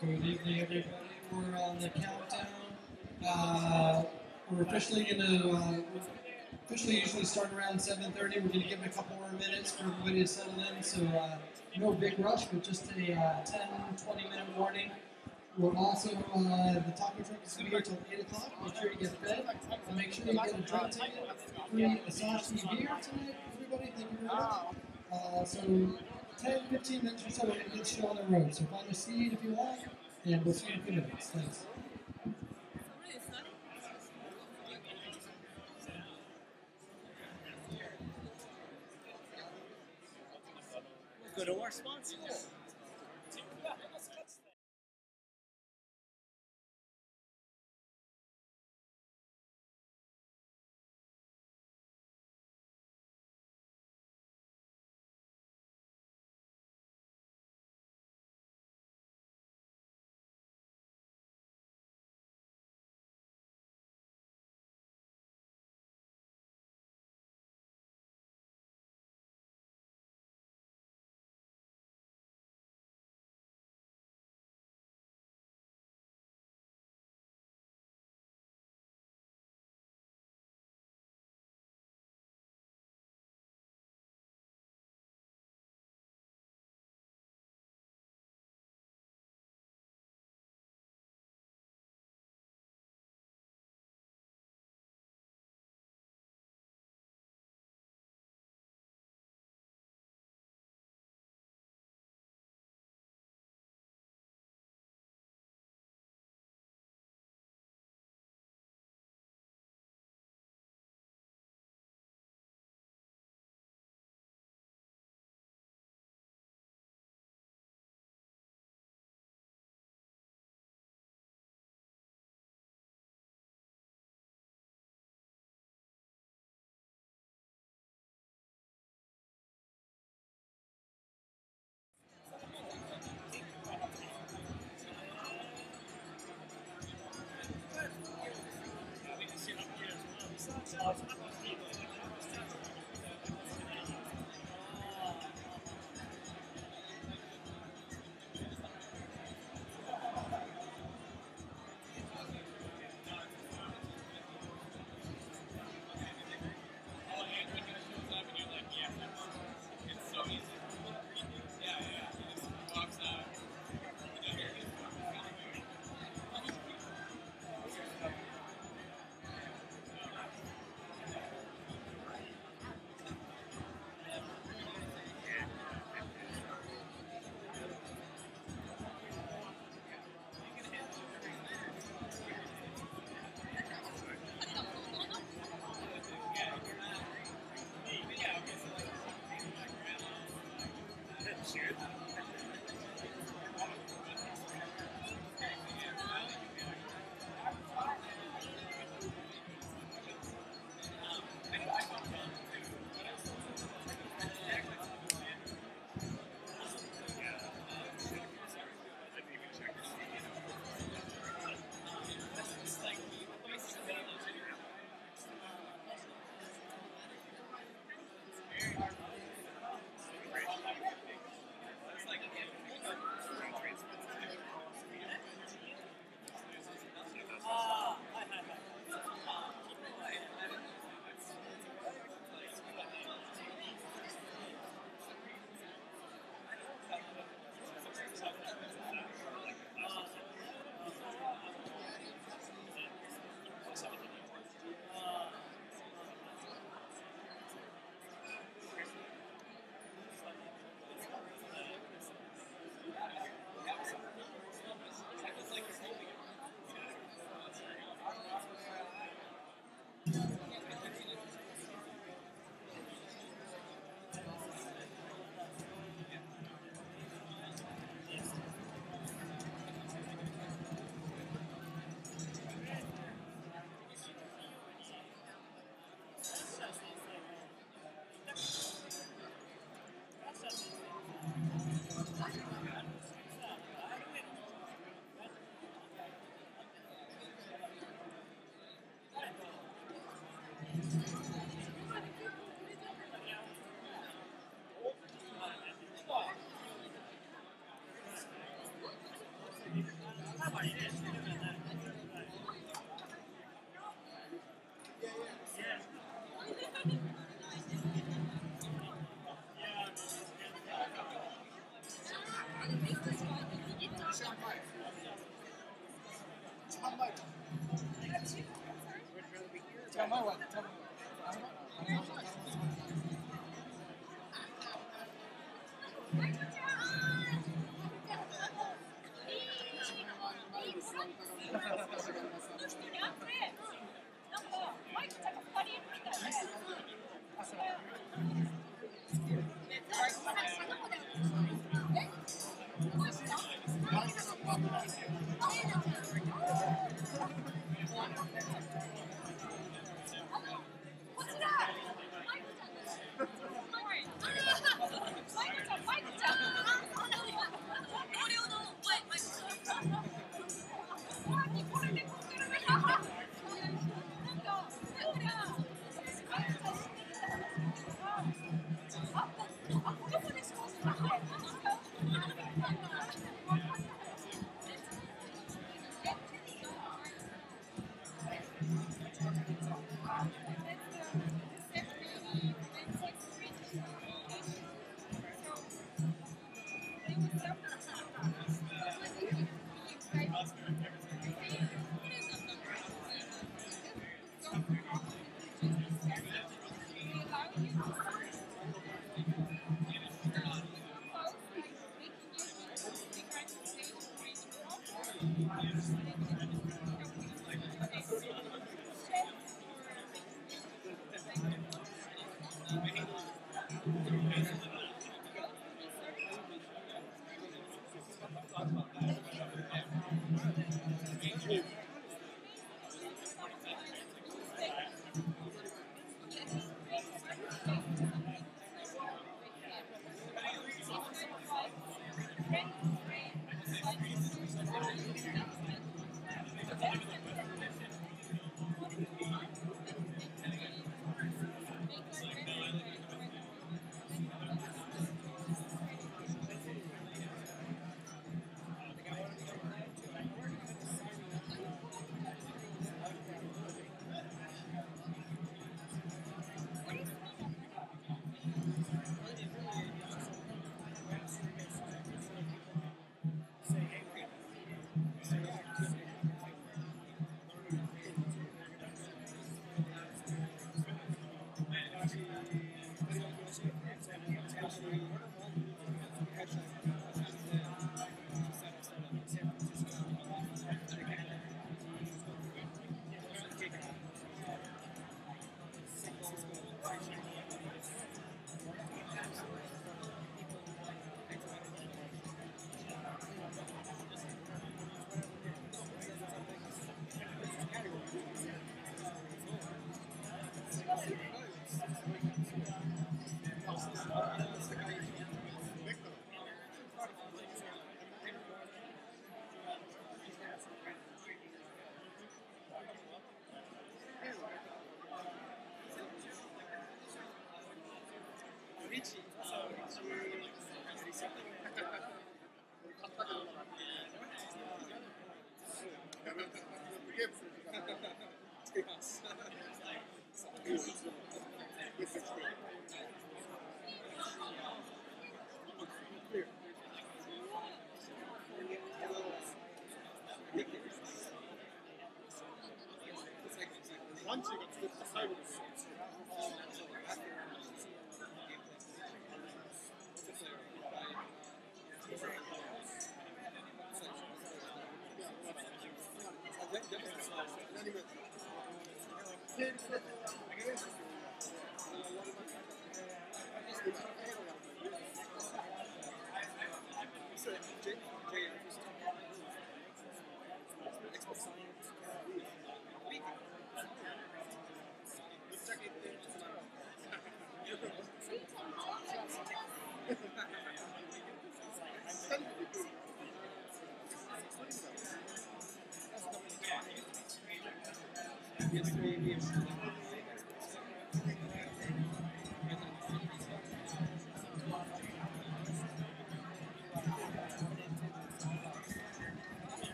Good evening, everybody. We're on the countdown. Uh, we're officially going to officially usually start around 7:30. We're going to give it a couple more minutes for everybody to settle in. So no big rush, but just a 10, 20-minute warning. We're also the taco truck is going to be here till 8 o'clock. Make sure you get fed. And make sure you get a drink ticket. Free Asahi beer tonight, everybody. Thank you very much. So 10, 15 minutes or so, we're going to get you on the road. So find a seat if you want, and we'll see you in a few minutes. Thanks. Go to our sponsors.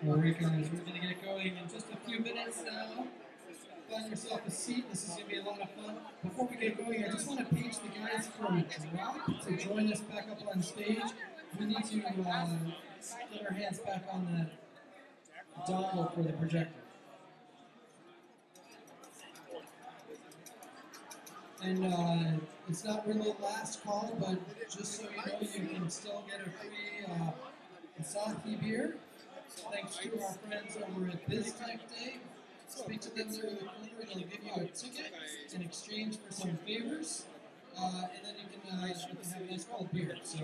We're going to get going in just a few minutes now. Find yourself a seat. This is going to be a lot of fun. Before we get going, I just want to page the guys from Drop to join us back up on stage. We need to put our hands back on the dongle for the projector. And it's not really last call, but just so you know, you can still get a free Asahi beer. Thanks to our friends over at BizTech Day. Speak to them there in the corner, they'll give you a ticket in exchange for some favors, and then you can have a nice cold beer. So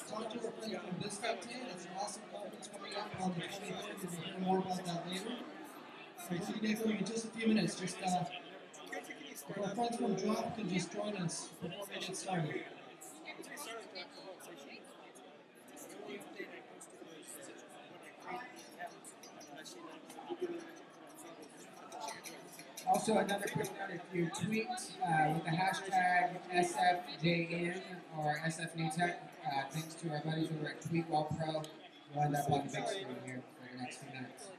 talk to our friends from BizTech Day. It's an awesome conference coming up on the 23rd. You'll hear more about that later. So we're going to get going in just a few minutes. Just if our friends from Drop can just join us before we get started. Also, another quick note, if you tweet with the hashtag SFJN or SFNewTech, thanks to our buddies over at TweetWellPro, we'll end up on the big screen here for the next few minutes.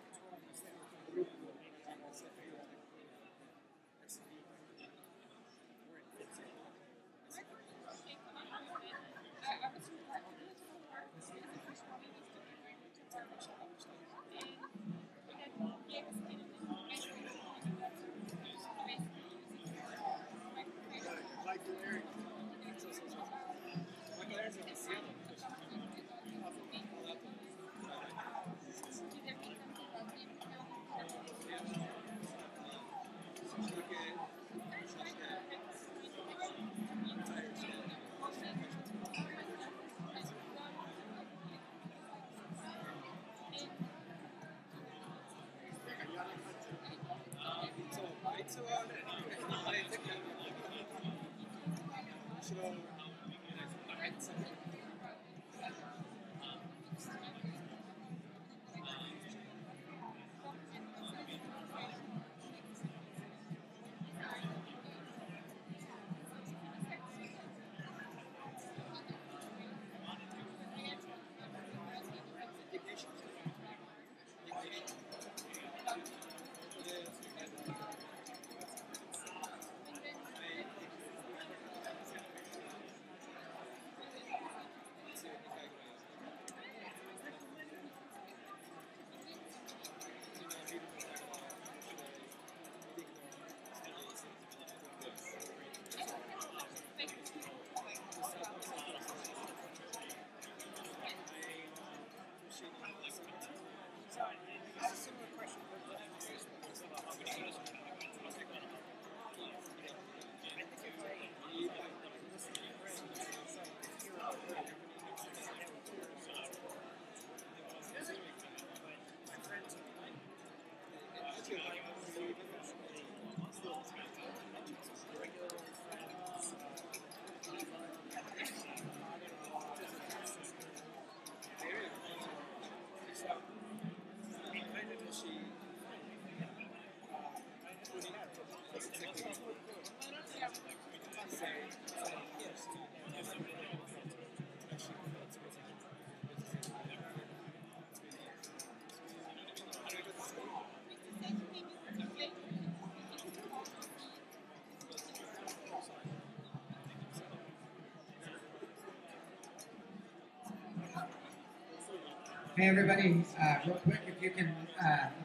Hey everybody, real quick, if you can,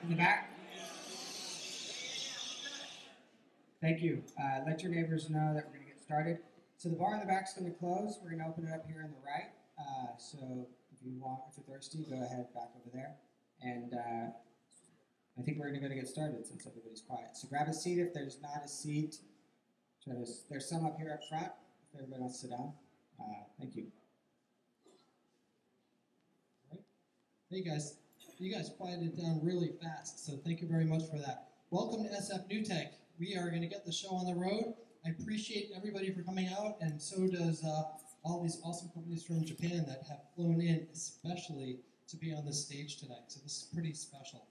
in the back. Thank you. Let your neighbors know that we're going to get started. So the bar in the back is going to close. We're going to open it up here on the right. So if you're thirsty, go ahead back over there. And I think we're going to get started since everybody's quiet. So grab a seat if there's not a seat. There's some up here up front if everybody wants to sit down. Thank you. Hey guys, you guys quieted down really fast, so thank you very much for that. Welcome to SFNewTech. We are going to get the show on the road. I appreciate everybody for coming out, and so does all these awesome companies from Japan that have flown in, especially to be on this stage tonight. So this is pretty special.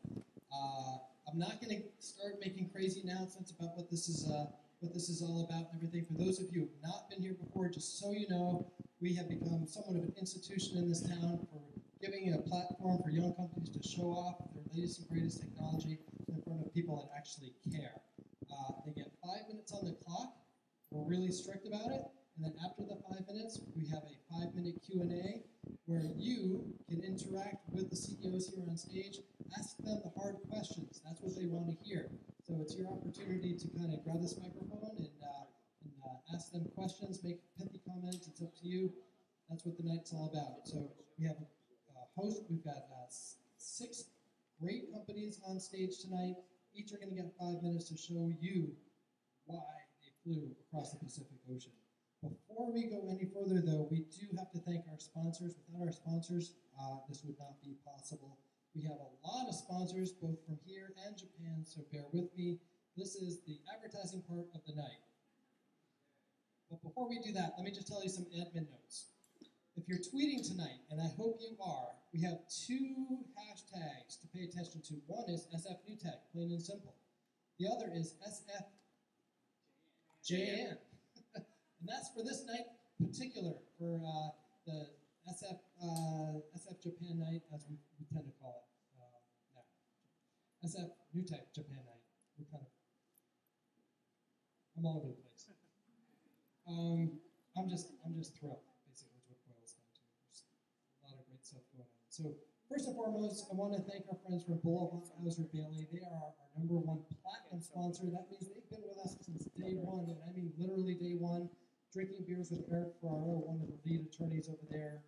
I'm not going to start making crazy announcements about what this is all about and everything. For those of you who have not been here before, just so you know, we have become somewhat of an institution in this town for giving a platform for young companies to show off their latest and greatest technology in front of people that actually care. They get 5 minutes on the clock. We're really strict about it. And then after the 5 minutes, we have a 5-minute Q&A where you can interact with the CEOs here on stage, ask them the hard questions. That's what they want to hear. So it's your opportunity to kind of grab this microphone and ask them questions, make pithy comments. It's up to you. That's what the night's all about. So we have a host. We've got 6 great companies on stage tonight. Each are going to get 5 minutes to show you why they flew across the Pacific Ocean. Before we go any further, though, we do have to thank our sponsors. Without our sponsors, this would not be possible. We have a lot of sponsors, both from here and Japan, so bear with me. This is the advertising part of the night. But before we do that, let me just tell you some admin notes. If you're tweeting tonight, and I hope you are, we have 2 hashtags to pay attention to. One is SFNewTech, plain and simple. The other is SFJN. And that's for this night particular, for the SF Japan night, as we tend to call it now. SF New Type Japan night. We're kind of, I'm all over the place. I'm just thrilled, basically, is what it boils down to. There's a lot of great stuff going on. So first and foremost, I want to thank our friends from Boulevard Hauser Bailey. They are our #1 platinum sponsor. That means they've been with us since day one, and I mean literally day one. Drinking beers with Eric Ferraro, one of the lead attorneys over there,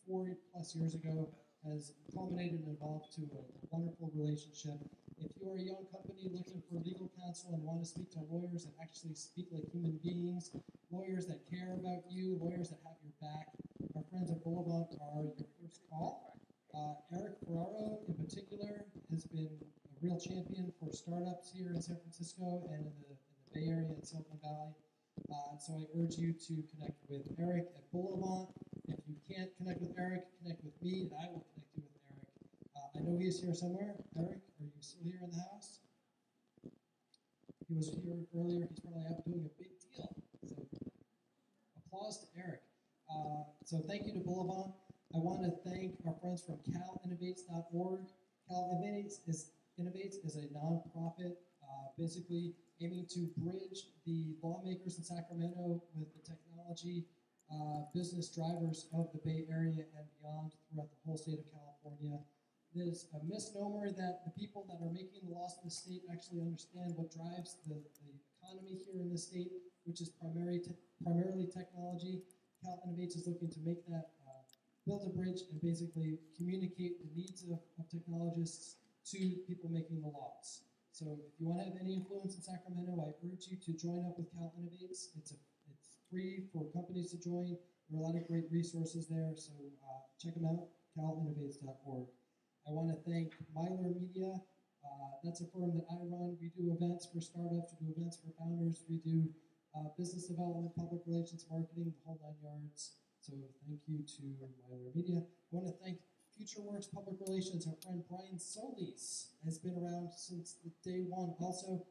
4+ years ago, has culminated and evolved to a wonderful relationship. If you are a young company looking for legal counsel and want to speak to lawyers that actually speak like human beings, lawyers that care about you, lawyers that have your back, our friends at Boulevard are your first call. Eric Ferraro, in particular, has been a real champion for startups here in San Francisco and in the Bay Area and Silicon Valley. So I urge you to connect with Eric at Boulevard. If you can't connect with Eric, connect with me, and I will connect you with Eric. I know he is here somewhere. Eric, are you still here in the house? He was here earlier. He's probably out doing a big deal. So applause to Eric. So thank you to Boulevard. I want to thank our friends from CalInnovates.org. CalInnovates is a nonprofit, basically aiming to bridge the lawmakers in Sacramento with the technology business drivers of the Bay Area and beyond throughout the whole state of California. There's a misnomer that the people that are making the laws in the state actually understand what drives the economy here in the state, which is primarily technology. CalInnovates is looking to make that, build a bridge and basically communicate the needs of technologists to people making the laws. So if you want to have any influence in Sacramento, I urge you to join up with CalInnovates. It's free for companies to join. There are a lot of great resources there, so check them out, calinnovates.org. I want to thank Myler Media. That's a firm that I run. We do events for startups, we do events for founders, we do business development, public relations, marketing, the whole 9 yards. So thank you to Myler Media. I want to thank FutureWorks Public Relations. Our friend Brian Solis has been around since day one. Also,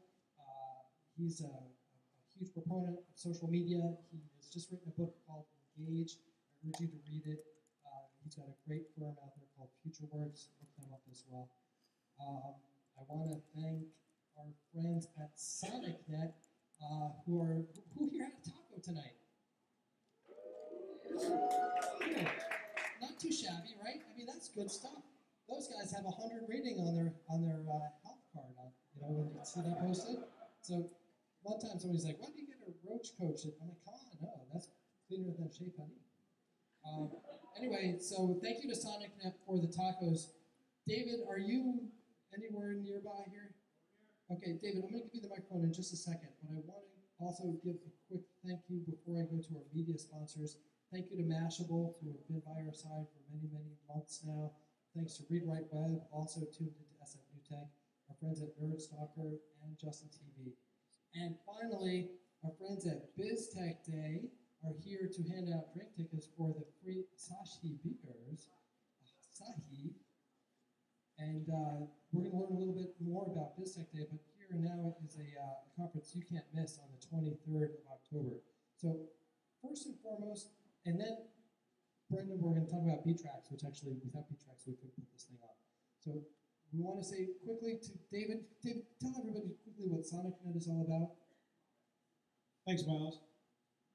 he's a huge proponent of social media. He has just written a book called Engage. I urge you to read it. He's got a great firm out there called FutureWorks. Look them up as well. I want to thank our friends at SonicNet, who here had a taco tonight. Yeah. Not too shabby, right? I mean, that's good stuff. Those guys have 100 rating on their health card, when you see that posted. So one time somebody's like, "Why do you get a roach coach?" I'm like, "Come on, no, that's cleaner than Shea Honey." Anyway, so thank you to SonicNet for the tacos. David, are you anywhere nearby here? Okay, David, I'm going to give you the microphone in just a second, but I want to also give a quick thank you before I go to our media sponsors. Thank you to Mashable, who have been by our side for many, many months now. Thanks to Read Write Web, also tuned into SF New Tech, our friends at Nerdstalker and Justin TV. And finally, our friends at BizTech Day are here to hand out drink tickets for the free Asahi beers. Asahi. And we're going to learn a little bit more about BizTech Day, but here and now is a conference you can't miss on the 23rd of October. So first and foremost, and then, Brendan, we're going to talk about B-Tracks, which actually, without B-Tracks, we couldn't put this thing on. So we want to say quickly to David. David, tell everybody quickly what SonicNet is all about. Thanks, Miles.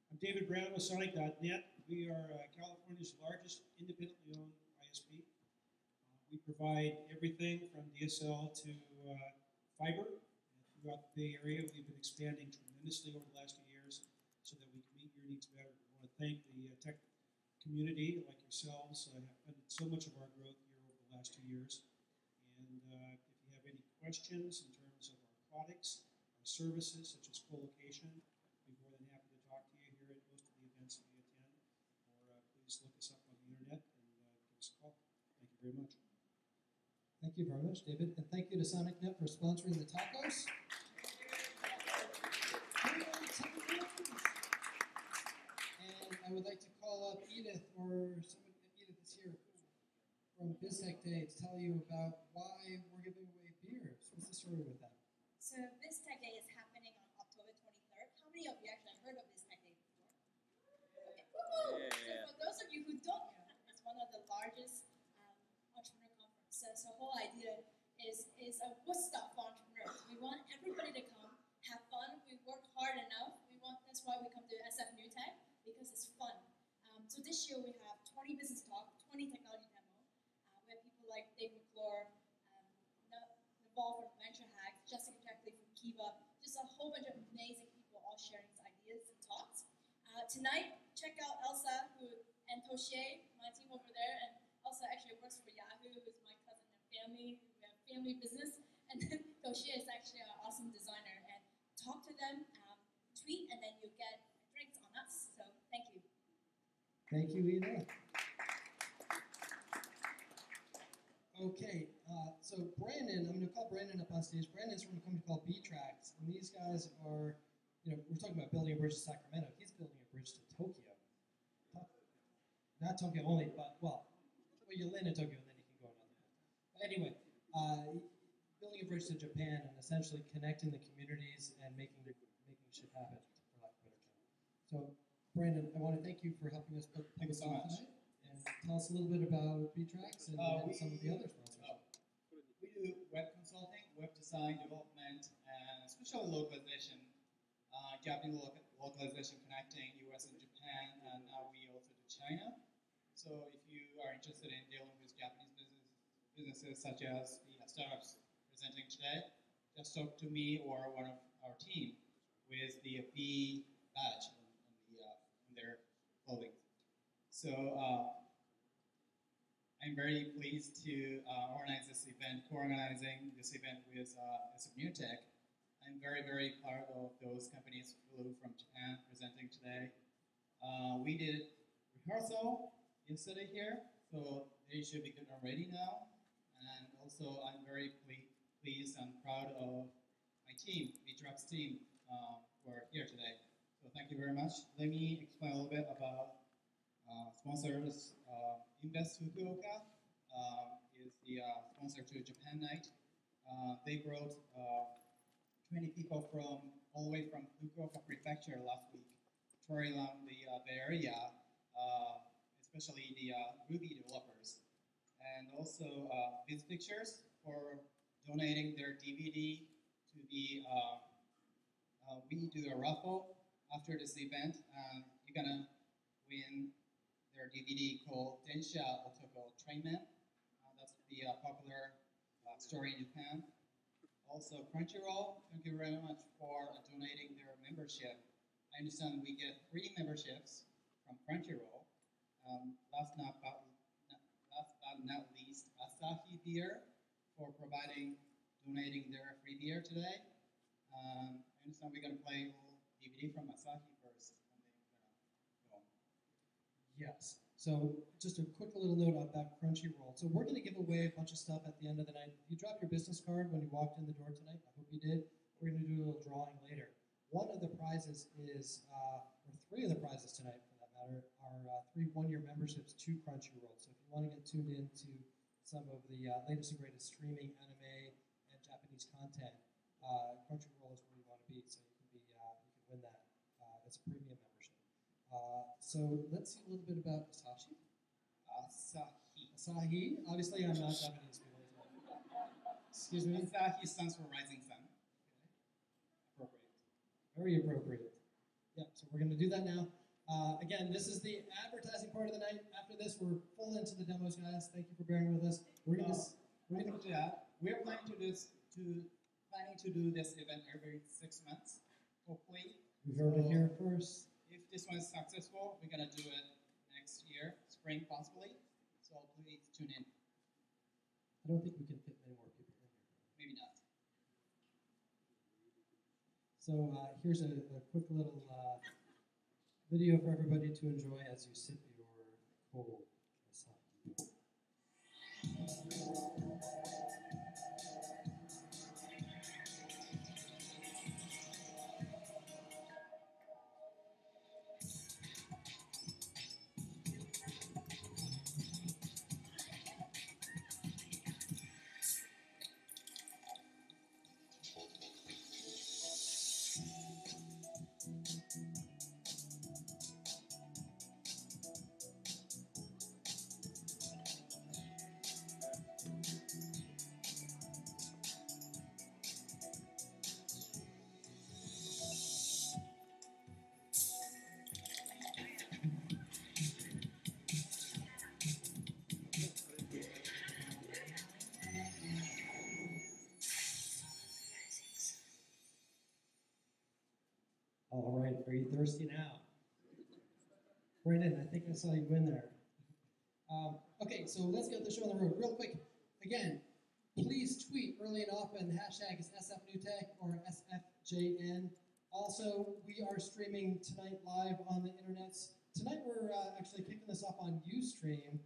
I'm David Brown with Sonic.net. We are California's largest independently owned ISP. We provide everything from DSL to fiber. And throughout the Bay Area, we've been expanding tremendously over the last few years so that we can meet your needs better. We want to thank the tech community like yourselves have funded so much of our growth here over the last 2 years. And if you have any questions in terms of our products, our services, such as co-location, we'd be more than happy to talk to you here at most of the events that we attend. Or please look us up on the internet and give us a call. Thank you very much. Thank you very much, David. And thank you to SonicNet for sponsoring the tacos. And I would like to call up Edith, or somebody, Edith is here from BizTech Day, to tell you about why we're giving away beers. What's the story with that? So BizTech Day is happening on October 23rd. How many of you actually heard of BizTech Day before? Okay. Woo! Yeah. So for those of you who don't know, it's one of the largest entrepreneur conferences. So the whole idea is a Woodstock for entrepreneurs. We want everybody to come, have fun. We work hard enough. That's why we come to SF New Tech, because it's fun. So this year we have 20 business talk, 20 technology demo. We have people like Dave McClure, Naval from Venture Hack, Jessica Jackley from Kiva, just a whole bunch of amazing people all sharing ideas and thoughts. Tonight, check out Elsa and Toshe, my team over there, and Elsa actually works for Yahoo, who's my cousin and family. We have family business, and then Toshe is actually an awesome designer. And talk to them, tweet, and then you get drinks on us. So thank you. Thank you, Ina. Okay, so Brandon, I'm going to call Brandon up on stage. Brandon's from a company called B-Tracks, and these guys are, we're talking about building a bridge to Sacramento. He's building a bridge to Tokyo. Not Tokyo only, but, you land in Tokyo and then you can go another one. But anyway, building a bridge to Japan and essentially connecting the communities and making shit happen, for lack of a better term. So, Brandon, I want to thank you for helping us put this on tonight. And tell us a little bit about B-Tracks and some of the other sponsors. We do web consulting, web design, development, and especially localization. Japanese localization connecting US and Japan, and now we also do China. So if you are interested in dealing with Japanese businesses such as the startups presenting today, just talk to me or one of our team with the B badge on their clothing. So I'm very pleased to organize this event, co-organizing this event with SF New Tech. I'm very, very proud of those companies who flew from Japan presenting today. We did rehearsal yesterday here, so they should be good and ready now. And also, I'm very pleased and proud of my team, B-Tracks team, who are here today. So thank you very much. Let me explain a little bit about sponsors. Invest Fukuoka is the sponsor to Japan Night. They brought 20 people from all the way from Fukuoka Prefecture last week, touring along the Bay Area, especially the Ruby developers. And also Biz Pictures for donating their DVD to the, we do a raffle after this event, and you're gonna win their DVD called Densha Otoko Trainman. That's the popular story in Japan. Also Crunchyroll, thank you very much for donating their membership. I understand we get free memberships from Crunchyroll. Last but not least, Asahi Beer for donating their free beer today. I understand we're gonna play a little DVD from Asahi first, and then we're gonna go on. Yes. So just a quick little note about Crunchyroll. So we're going to give away a bunch of stuff at the end of the night. If you dropped your business card when you walked in the door tonight, I hope you did, we're going to do a little drawing later. One of the prizes is, or three of the prizes tonight for that matter, are 3 one-year memberships to Crunchyroll. So if you want to get tuned into some of the latest and greatest streaming anime and Japanese content, Crunchyroll is where you want to be. So you can win that. It's a premium membership. So let's see a little bit about Asahi. Asahi. Obviously, I'm not Japanese. Excuse me. Asahi stands for Rising Sun. Okay. Appropriate. Very appropriate. Yeah. So we're going to do that now. Again, this is the advertising part of the night. After this, we're full into the demos, guys. Thank you for bearing with us. We're going to do that. We're planning to do this event every 6 months, hopefully. We heard it here first. If this one is successful, we're gonna do it next year, spring possibly. So please tune in. I don't think we can fit many more people in here. Maybe not. So here's a quick little video for everybody to enjoy as you sip your cold Asahi. All right, are you thirsty now? Brandon, I think I saw you in there. Okay, so let's get the show on the road real quick. Again, please tweet early and often. The hashtag is SFNewTech or SFJN. Also, we are streaming tonight live on the internets. Tonight we're actually kicking this off on Ustream.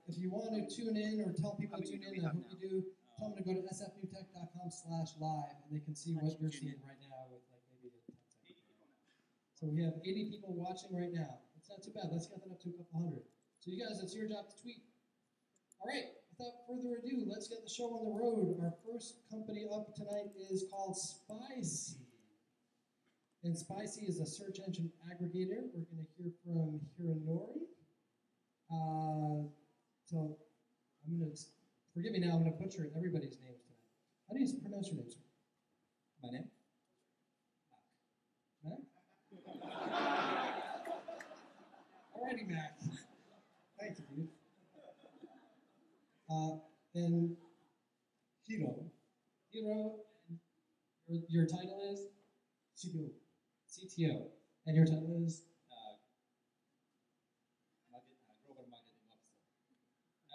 If you want to tune in or tell people to tune in, I hope you do. Tell them to go to sfnewtech.com/live and they can see what you're seeing right now with like maybe 10 seconds. So we have 80 people watching right now. It's not too bad. Let's get that up to a couple hundred. So you guys, it's your job to tweet. All right, without further ado, let's get the show on the road. Our first company up tonight is called Spicy. And Spicy is a search engine aggregator. We're going to hear from Hironori. So I'm going to, forgive me now, I'm going to butcher everybody's names tonight. How do you pronounce your name, sir? My name? Mac? Alrighty, Mac. Thank you, dude. And Hiro. Hiro, your title is? CTO. CTO. And your title is? Global Marketing Officer.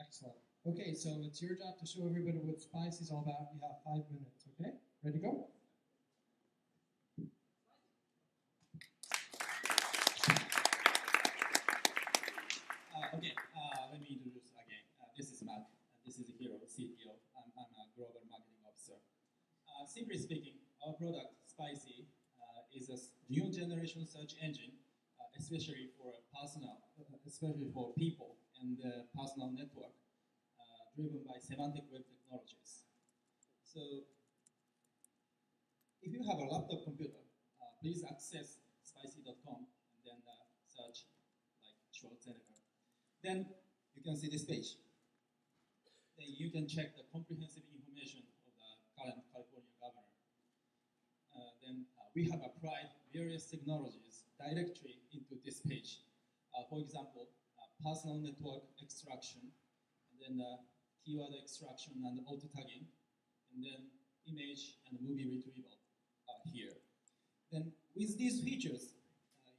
Excellent. Okay, so it's your job to show everybody what Spicy is all about. You have 5 minutes, okay? Ready to go? Let me introduce again. This is Matt. This is Hiro, CTO. I'm a Global Marketing Officer. Simply speaking, our product, Spicy, is a new generation search engine, especially for especially for people and personal network, driven by semantic web technologies. So, if you have a laptop computer, please access spicy.com and then search like Schwarzenegger. Then you can see this page. Then you can check the comprehensive information of the current California governor. We have applied various technologies directly into this page. For example, personal network extraction, and then keyword extraction and auto tagging, and then image and movie retrieval here. Then with these features,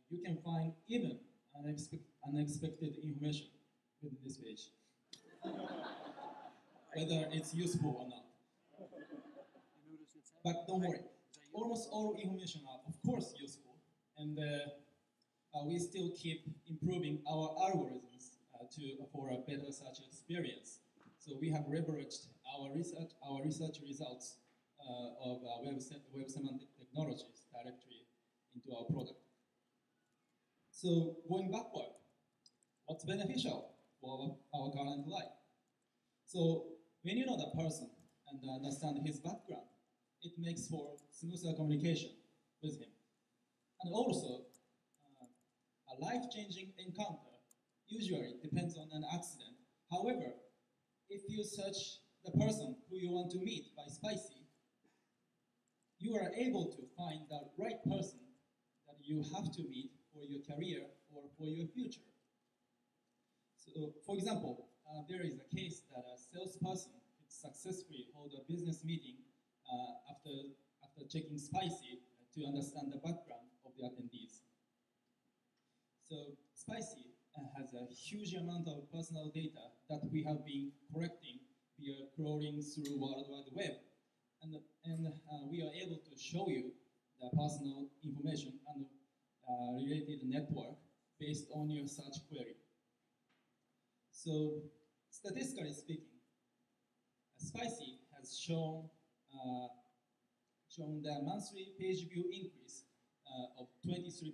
you can find even unexpected information within this page, whether it's useful or not. But don't worry, almost all information are of course useful, and we still keep improving our algorithms for a better search experience. So we have leveraged our research results of web semantic technologies directly into our product. So going backward, what's beneficial for our current life? So when you know the person and understand his background, it makes for smoother communication with him. And also, a life-changing encounter usually depends on an accident. However, if you search the person who you want to meet by Spicy, you are able to find the right person that you have to meet for your career or for your future. So, for example, there is a case that a salesperson successfully held a business meeting after checking Spicy to understand the background of the attendees. So Spicy has a huge amount of personal data that we have been collecting via crawling through World Wide Web, and we are able to show you the personal information and related network based on your search query. So statistically speaking, Spicy has shown the monthly page view increase of 23%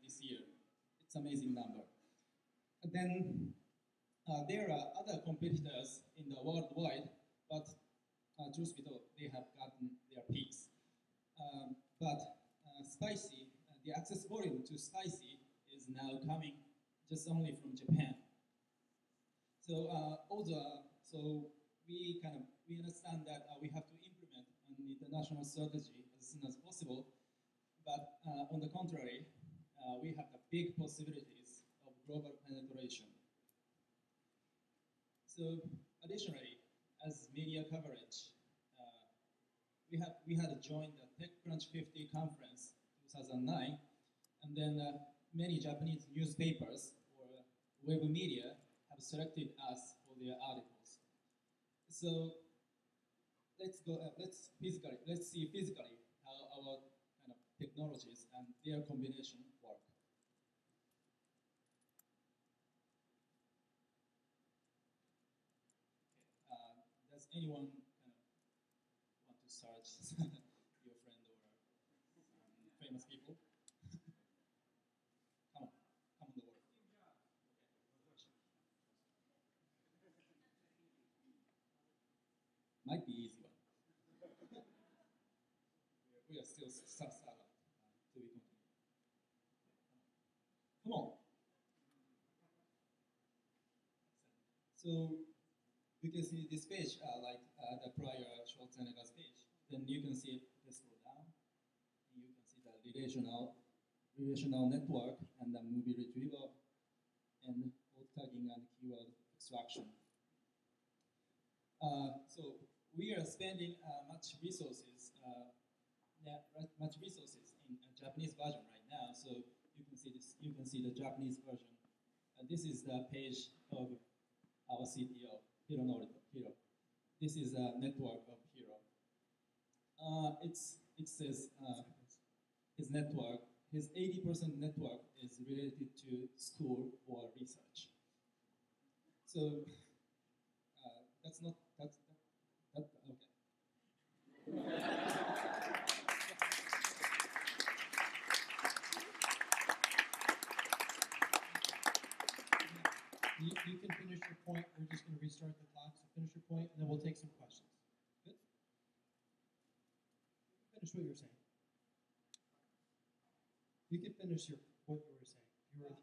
this year. It's an amazing number. And then there are other competitors in the worldwide, but truth be told, they have gotten their peaks. But Spicy, the access volume to Spicy is now coming just only from Japan. So we understand that we have to implement an international strategy as soon as possible. But on the contrary, we have the big possibilities of global penetration. So additionally, as media coverage, we had joined the TechCrunch 50 conference 2019 2009, and then many Japanese newspapers or web media have selected us for their articles. So let's see physically how our kind of technologies and their combination work. Does anyone kind of want to search your friend or famous people? Come on the word. Might be easy one. We are still silent to be continued. Come on. So you can see this page, like the prior Schwarzenegger's page. Then you can see this go down. And you can see the relational network and the movie retrieval and alt tagging and keyword extraction. So we are spending much resources in a Japanese version right now. So you can see this. You can see the Japanese version. This is the page of our CTO, Hironori Hiro. This is a network of Hiro. It says his network, his 80% network is related to school or research. So that's okay. You can finish your point. We're just going to restart the clock. So finish your point, and then we'll take some questions. Good? Finish what you were saying. You can finish what you were saying. You were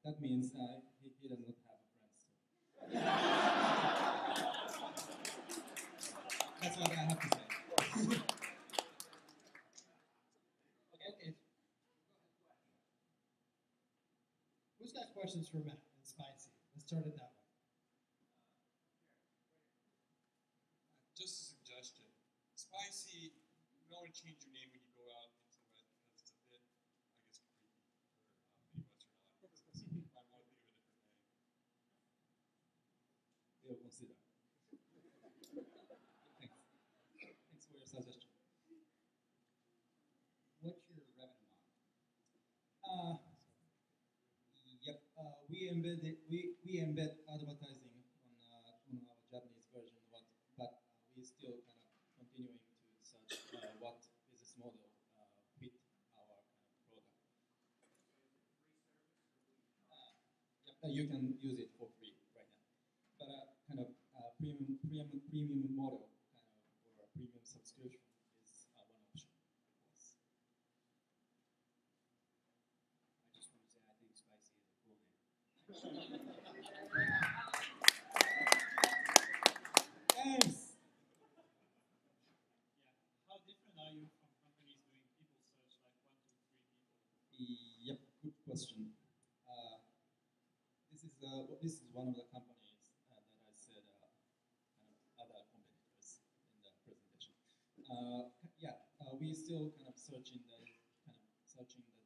That means he does not have a friend. So. That's what I have to say. okay. Who's got questions for Matt and Spicy? Let's start it that way. Just a suggestion. Spicy, you don't want to change your name when you go out into it because it's a bit, I guess, creepy for many Western audiences. You might want to think of a different name. We'll consider. Thanks. Thanks for your suggestion. What's your revenue model? Yep. We embed advertising on our Japanese version, but we still kind of continuing to search what business model fit our kind of product. Yep. You can use it for free right now, but kind of premium model kind of or a premium subscription is one option. Yes. I just want to say I think Spicy is a cool name. Thanks. How different are you from companies doing people search like 1, 2, 3 people? Yep, good question. This is one of the companies that I said kind of other competitors in the presentation. We still kind of searching the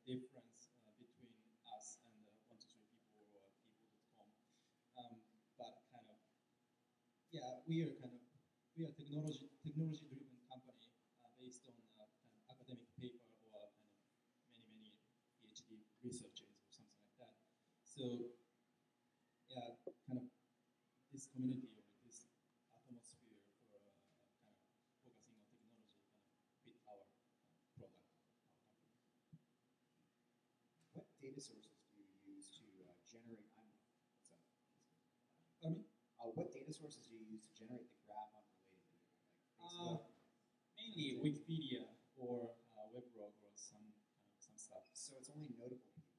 difference between us and 1, 2, 3 people or people.com. But kind of we are technology driven company based on kind of academic paper or kind of many PhD researches or something like that. So kind of this community or this atmosphere for kind of focusing on technology kind of fit our product, our company. What data sources do you use to generate? What's up? Pardon me? What data sources do you use to generate the graph on related data, like Facebook? Mainly Wikipedia or Weblog or some stuff. So it's only notable people.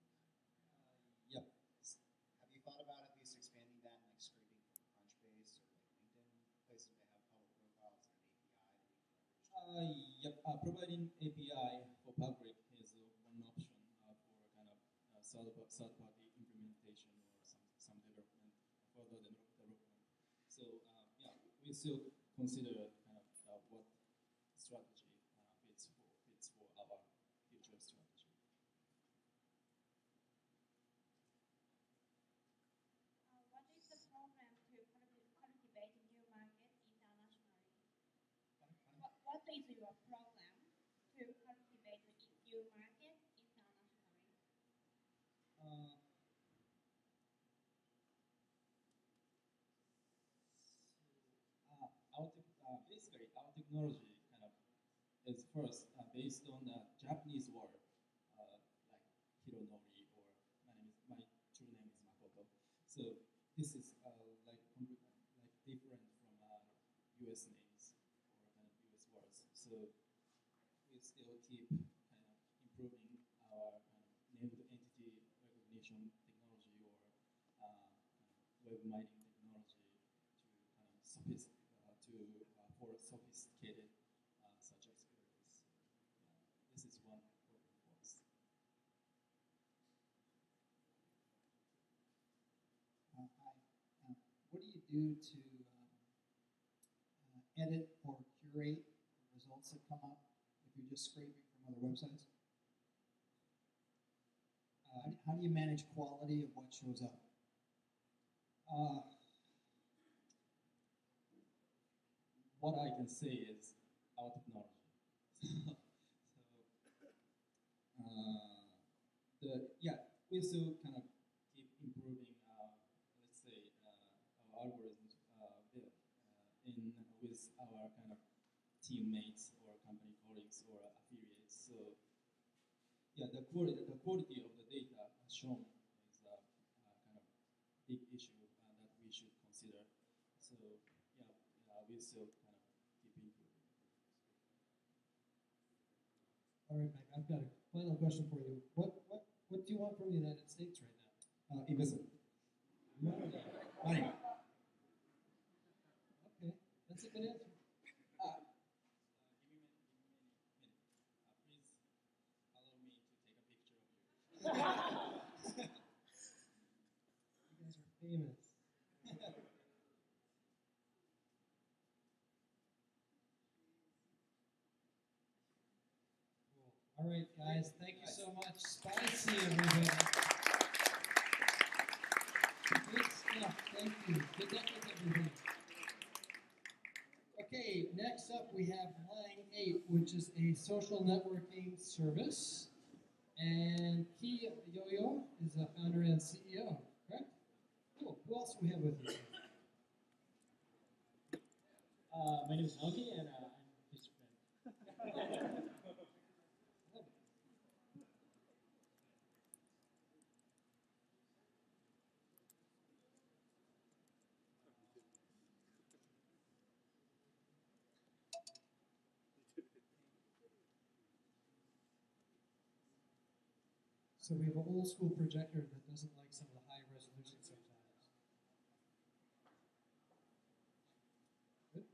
Yep. Have you thought about at least expanding that and like scraping from Crunchbase or like LinkedIn, places that have public profiles and an API that we can leverage? Yep. Providing API for public is one option for kind of third-party implementation or some development, further development. So we still consider kind of what strategy fits for our strategy. What is the program to cultivate new market internationally? What is your program to cultivate new market internationally? Basically, our technology kind of is first based on the Japanese word, like Hironori, or my true name is Makoto. So this is like different from U.S. names or kind of U.S. words. So we still keep kind of improving our kind of named entity recognition technology, or kind of web mining technology to kind of for sophisticated such experience. This is one problem for us. Hi. What do you do to edit or curate the results that come up if you're just scraping from other websites? How do you manage quality of what shows up? What I can say is our technology. We still kind of keep improving, let's say, our algorithms with our kind of teammates or company colleagues or affiliates. So the quality of the data shown is a kind of big issue that we should consider. So we still kind of keep improving. All right, Mike, I've got a final question for you. What do you want from the United States right now? Investment. Money. Okay, that's a good answer. Give me a minute. Please allow me to take a picture of you. You guys are famous. Cool. All right, guys, thank you so much. Spicy, everybody. Good stuff. Thank you. Good luck with everything. Okay, next up we have Line 8, which is a social networking service. And Ki Yo-Yo is the founder and CEO, correct? Cool. Who else do we have with you? My name is Naoki, and I'm his friend. So we have an old school projector that doesn't like some of the high resolution sometimes. Good.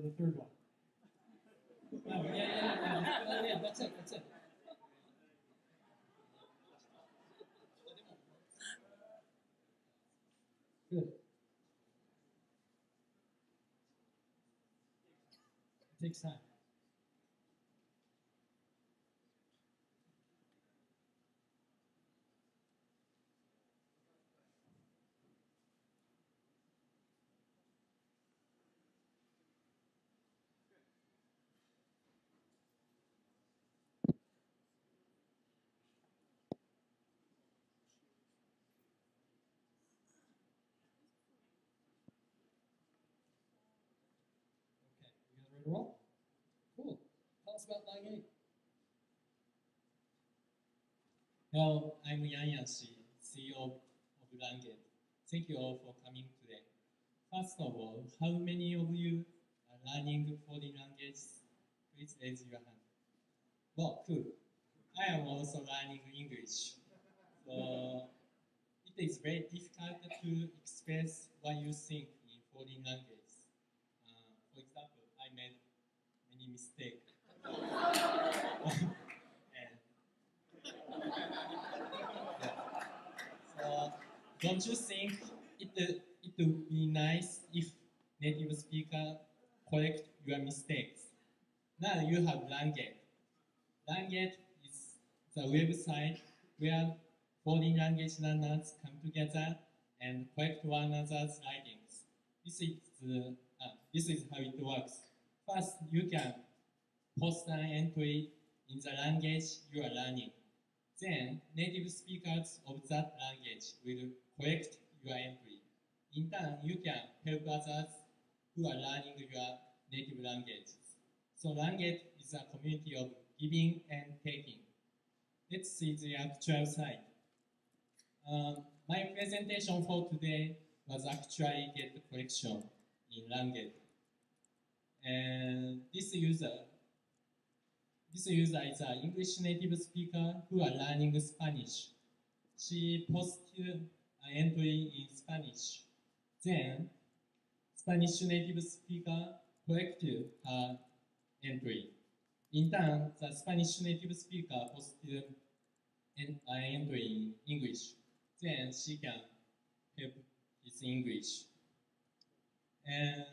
The third one. Oh, yeah, that's it. Good. It takes time. Okay, you guys ready to roll? Cool. Tell us about Line 8. Hello, I'm Yan Yanshi, CEO of Langate. Thank you all for coming today. First of all, how many of you are learning foreign languages? Please raise your hand. Well, cool. I am also learning English. So it is very difficult to express what you think in foreign language. For example, I made many mistakes. So don't you think it would be nice if native speaker correct your mistakes? Now you have Langate. Language is the website where foreign language learners come together and correct one another's writings. This is how it works. First, you can post an entry in the language you are learning. Then, native speakers of that language will correct your entry. In turn, you can help others who are learning your native languages. So language is a community of giving and taking. Let's see the actual site. My presentation for today was actually get correction in language. And this user is an English native speaker who are learning Spanish. She posted an entry in Spanish. Then, Spanish native speaker corrected her entry. In turn, the Spanish native speaker posted an entry in English. Then she can help his English. And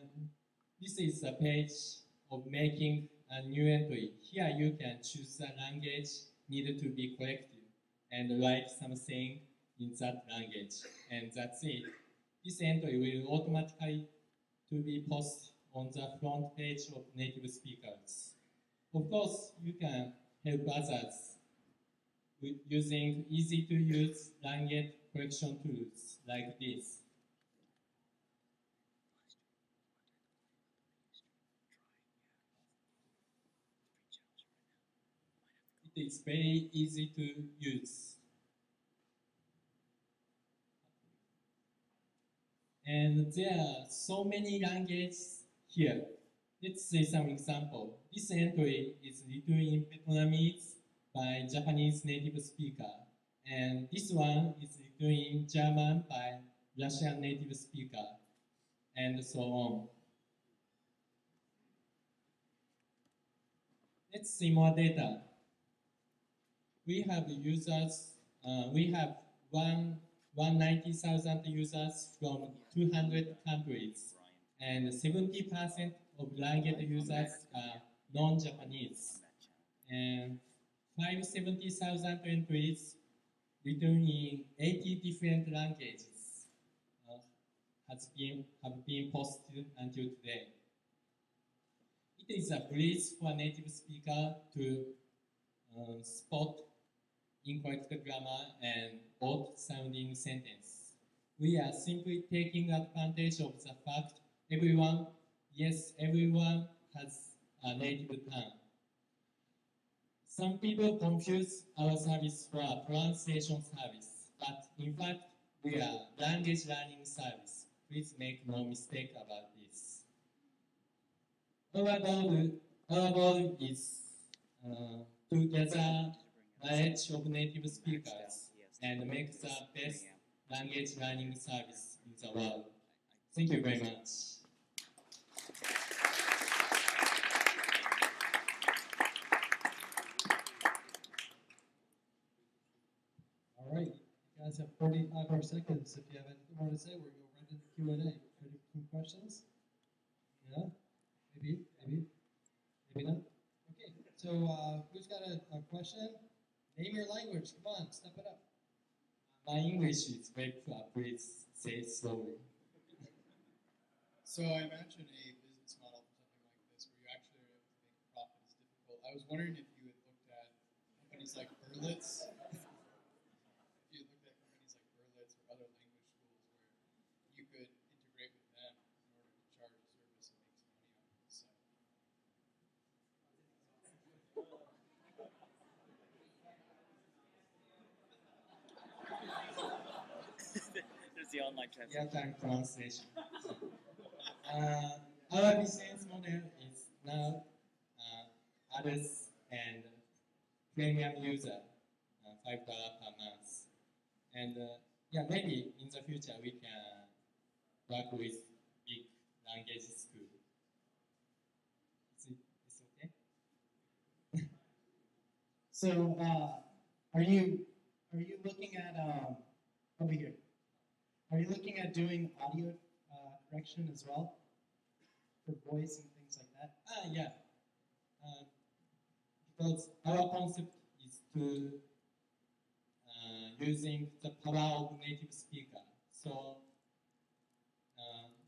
this is the page of making a new entry. Here you can choose the language needed to be corrected and write something in that language. And that's it. This entry will automatically to be posted on the front page of native speakers. Of course, you can help others with using easy-to-use language correction tools like this. It is very easy to use. And there are so many languages here. Let's see some example. This entry is written in Vietnamese by Japanese native speaker. And this one is written in German by Russian native speaker. And so on. Let's see more data. We have users, we have 190,000 users from 200 countries, and 70% of language users are non-Japanese. And 570,000 entries written in 80 different languages have been posted until today. It is a breeze for a native speaker to spot incorrect grammar and odd-sounding sentence. We are simply taking advantage of the fact everyone has a native tongue. Some people confuse our service for a pronunciation service, but in fact, we are language learning service. Please make no mistake about this. Our goal is to gather knowledge of native speakers and make the best language learning service in the world. Thank you very much. All right, you guys have 45 more seconds. If you have anything more to say, we're going to go right into Q&A. Ready for some questions? Yeah? Maybe not? Okay, so who's got a question? Name your language. Come on, step it up. My English is very poor. Please say it slowly. So I imagine a business model for something like this where you actually are able to make a profit is difficult. I was wondering if you had looked at companies like Berlitz. If you had looked at companies like Berlitz or other language schools where you could integrate with them in order to charge a service and make some money off of the site. There's the online translation. Real-time translation. Our business model is now others and premium user, $5 per month. And yeah, maybe in the future we can work with big language school. It's okay? So, are you looking at over here? Are you looking at doing audio correction as well for voice and things like that? Yeah. because our concept is to using the power of native speaker. So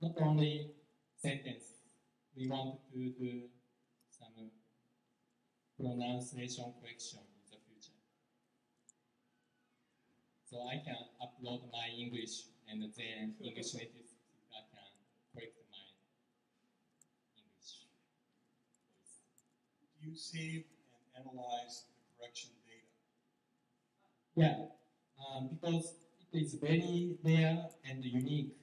not only sentence, we want to do some pronunciation correction in the future. So I can upload my English and then English native speaker can correct my English voice. Do you save and analyze the correction data? Yeah, because it is very rare and unique.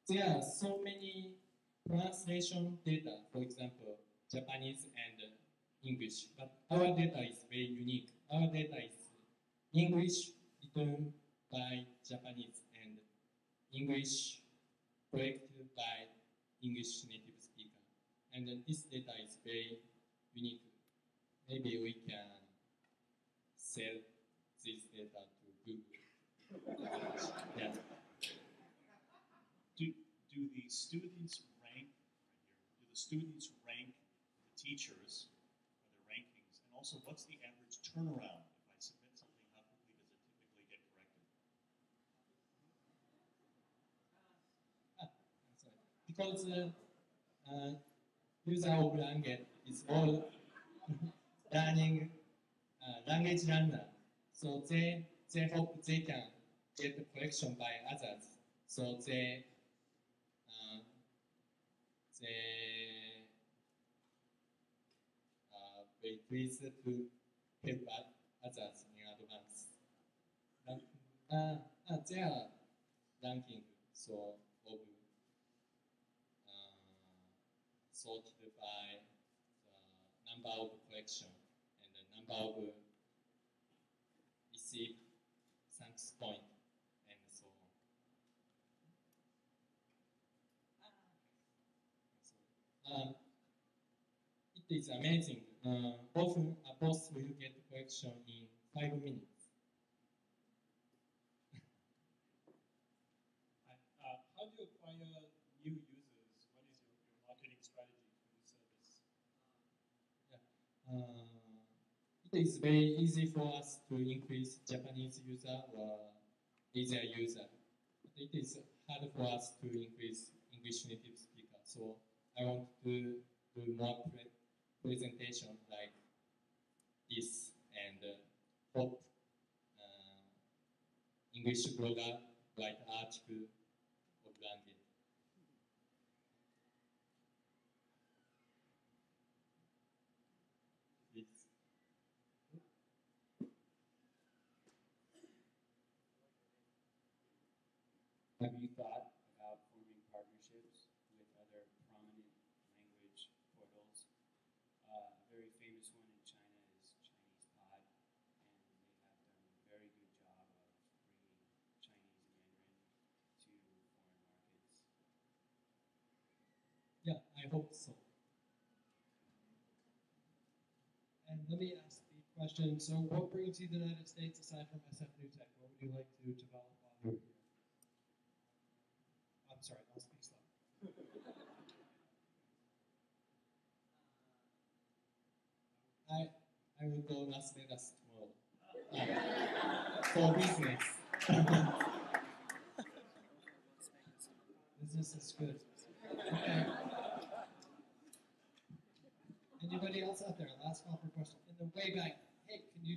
There are so many translation data, for example, Japanese and English, but our data is very unique. Our data is English written by Japanese and English corrected by English native speaker. And this data is very unique. Maybe we can sell this data to Google. Yeah. Do the students rank right here? Do the students rank the teachers or their rankings? And also, what's the average turnaround? If I submit something, how quickly does it typically get corrected? I'm sorry. Because user of language is all learning language learner, so they hope they can get the correction by others. So they very pleased to help others in advance. Their ranking so of sorted by the number of correction and the number of received thanks point and so on. It is amazing. Often a boss will get correction in 5 minutes. How do you acquire new users? What is your marketing strategy for the service? It is very easy for us to increase Japanese user or Asia user. But it is hard for us to increase English native speaker. So I want to do more presentation like this and hope English blogger write article of language. Have you thought about forming partnerships with other prominent language portals? A very famous one in China is Chinese Pod, and they have done a very good job of bringing Chinese Mandarin to foreign markets. Yeah, I hope so. And let me ask the question, so what brings you to the United States aside from SF New Tech? What would you like to develop while you're here? I'm sorry, I'll speak slow. I will go Las Vegas tomorrow. For business. Business is good. Okay. Anybody else out there? Last call for question. In the way back. Hey, can you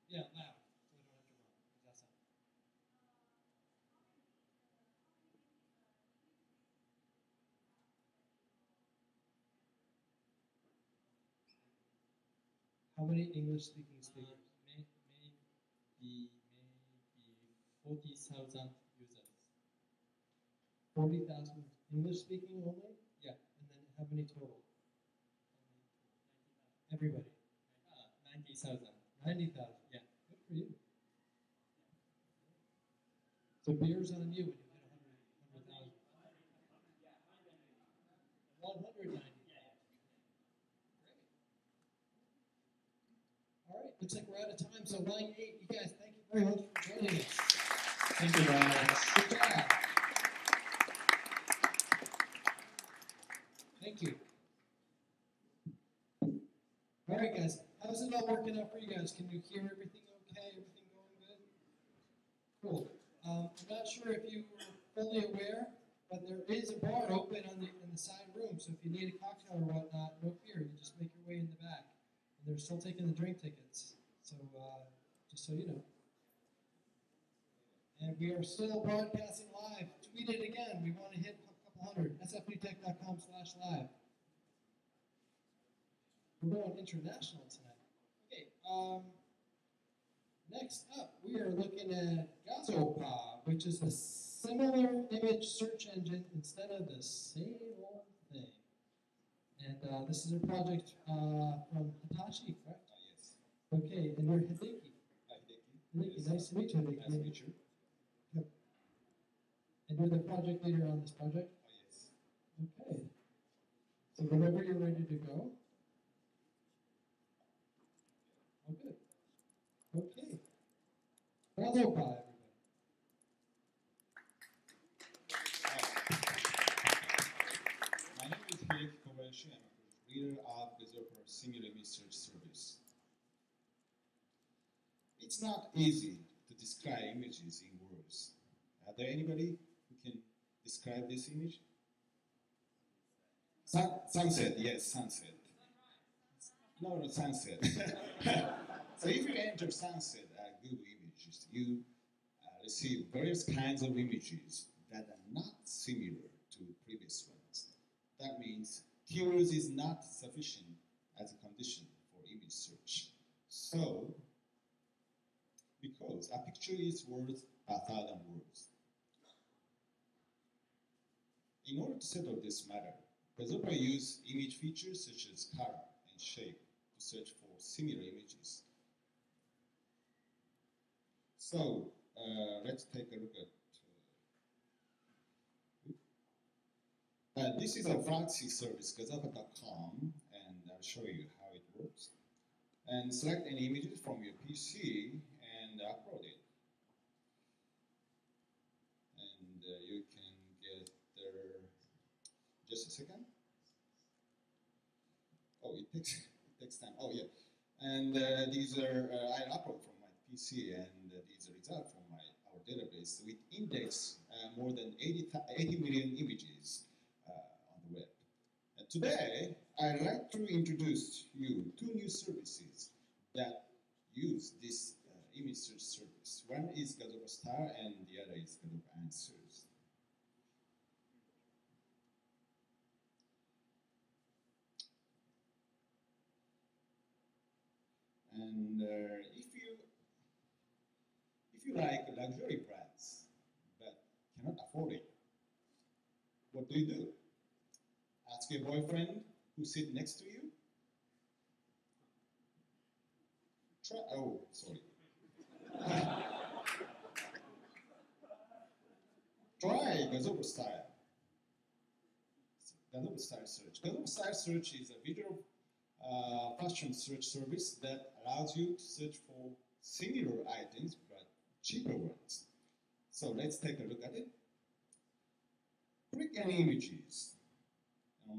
yeah, loud. So we don't have to run. How's that sound? How many English-speaking speakers? Maybe 40,000 users. 40,000 English-speaking only? Yeah. And then how many total? Everybody. 90,000. 90,000. Yeah. Good for you. So beer's on you when you hit 100,000. 190,000. All right, looks like we're out of time. So line 8, you guys, thank you very much for joining us. Thank you very much. Good job. Thank you. All right, guys. How's it all working out for you guys? Can you hear everything okay? Everything going good? Cool. I'm not sure if you were fully aware, but there is a bar open in the side room. So if you need a cocktail or whatnot, no fear. You just make your way in the back. And they're still taking the drink tickets. So just so you know. And we are still broadcasting live. Tweet it again. We want to hit a couple hundred. sfbtech.com/live. We're going international tonight. Okay. Next up, we are looking at Gazopa, which is a similar image search engine instead of the same old thing. And this is a project from Hitachi, correct? Yes. Okay, and you're Hideki. Hideki. Hideki, nice to meet you, Hideki. Nice to meet you. Yep. And you're the project leader on this project? Yes. Okay. So whenever you're ready to go. Oh, good. Okay. Gazopa, everybody. My name is Hideki Kobayashi. I'm a leader of Gazopa Singular Research Service. It's not easy to describe images in words. Are there anybody who can describe this image? Sunset, yes, sunset. No, sunset. So if you enter sunset Google Images, you receive various kinds of images that are not similar to previous ones. That means keywords is not sufficient as a condition for image search. So, because a picture is worth 1,000 words. In order to settle this matter, Gazopa use image features such as color and shape to search for similar images. So, let's take a look at this is a proxy service, gazopa.com, and I'll show you how it works. And select any images from your PC and upload it. And you can get there, just a second. Oh, it takes time. Oh, yeah. And these are, I upload from my PC, and these are results from our database. We index more than 80 million images on the web. And today, I'd like to introduce you two new services that use this image search service. One is Gazopa Star, and the other is Gazopa Answers. And if you like luxury brands but cannot afford it, what do? Ask your boyfriend who sits next to you. Sorry. Try Gazopa Style. Gazopa Style Search. Gazopa Style Search is a visual fashion search service that allows you to search for similar items but cheaper ones. So let's take a look at it. Click any images. Oh,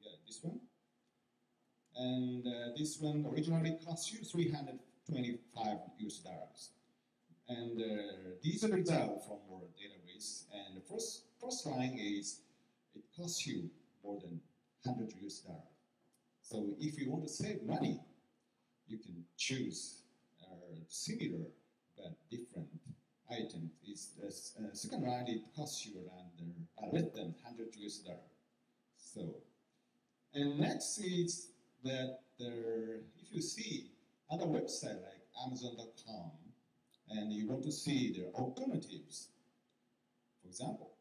yeah, this one. And this one originally cost you $325 US. And these are results from our database. And the first line is it costs you more than $100 US. So if you want to save money, you can choose similar but different items. It's second line, it costs you around less than $100 US. So, and next is that if you see other websites like Amazon.com and you want to see their alternatives, for example,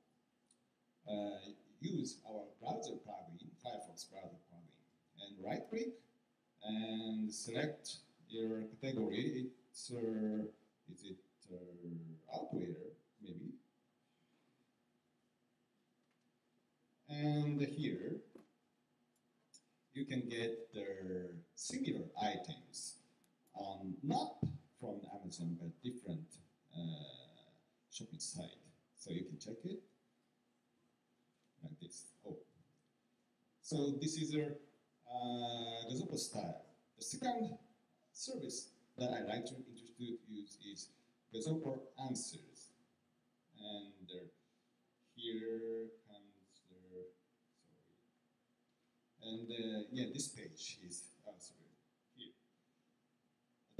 use our browser plugin, Firefox browser plugin, and right click and select your category. It's is it outwear maybe? And here you can get their similar items on not from Amazon but different shopping site. So you can check it like this. Oh, so this is a Gazopa Style. The second service that I like to introduce you is Gazopro Answers. And here comes and yeah, this page is sorry, here.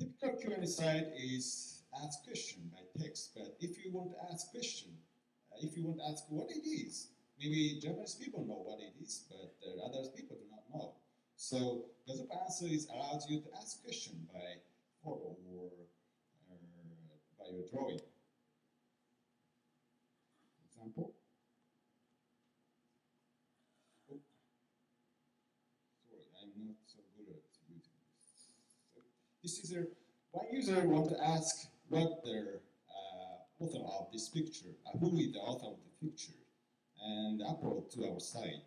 A typical Q&A site is ask question by text, but if you want to ask question, if you want to ask what it is, maybe Japanese people know what it is, but other people do not know. So Gazopro Answers allows you to ask question by photo or by your drawing. Example. Oh, sorry, I'm not so good at using this. So this is one user want to ask what the author of this picture, who is the author of the picture, and upload to our site.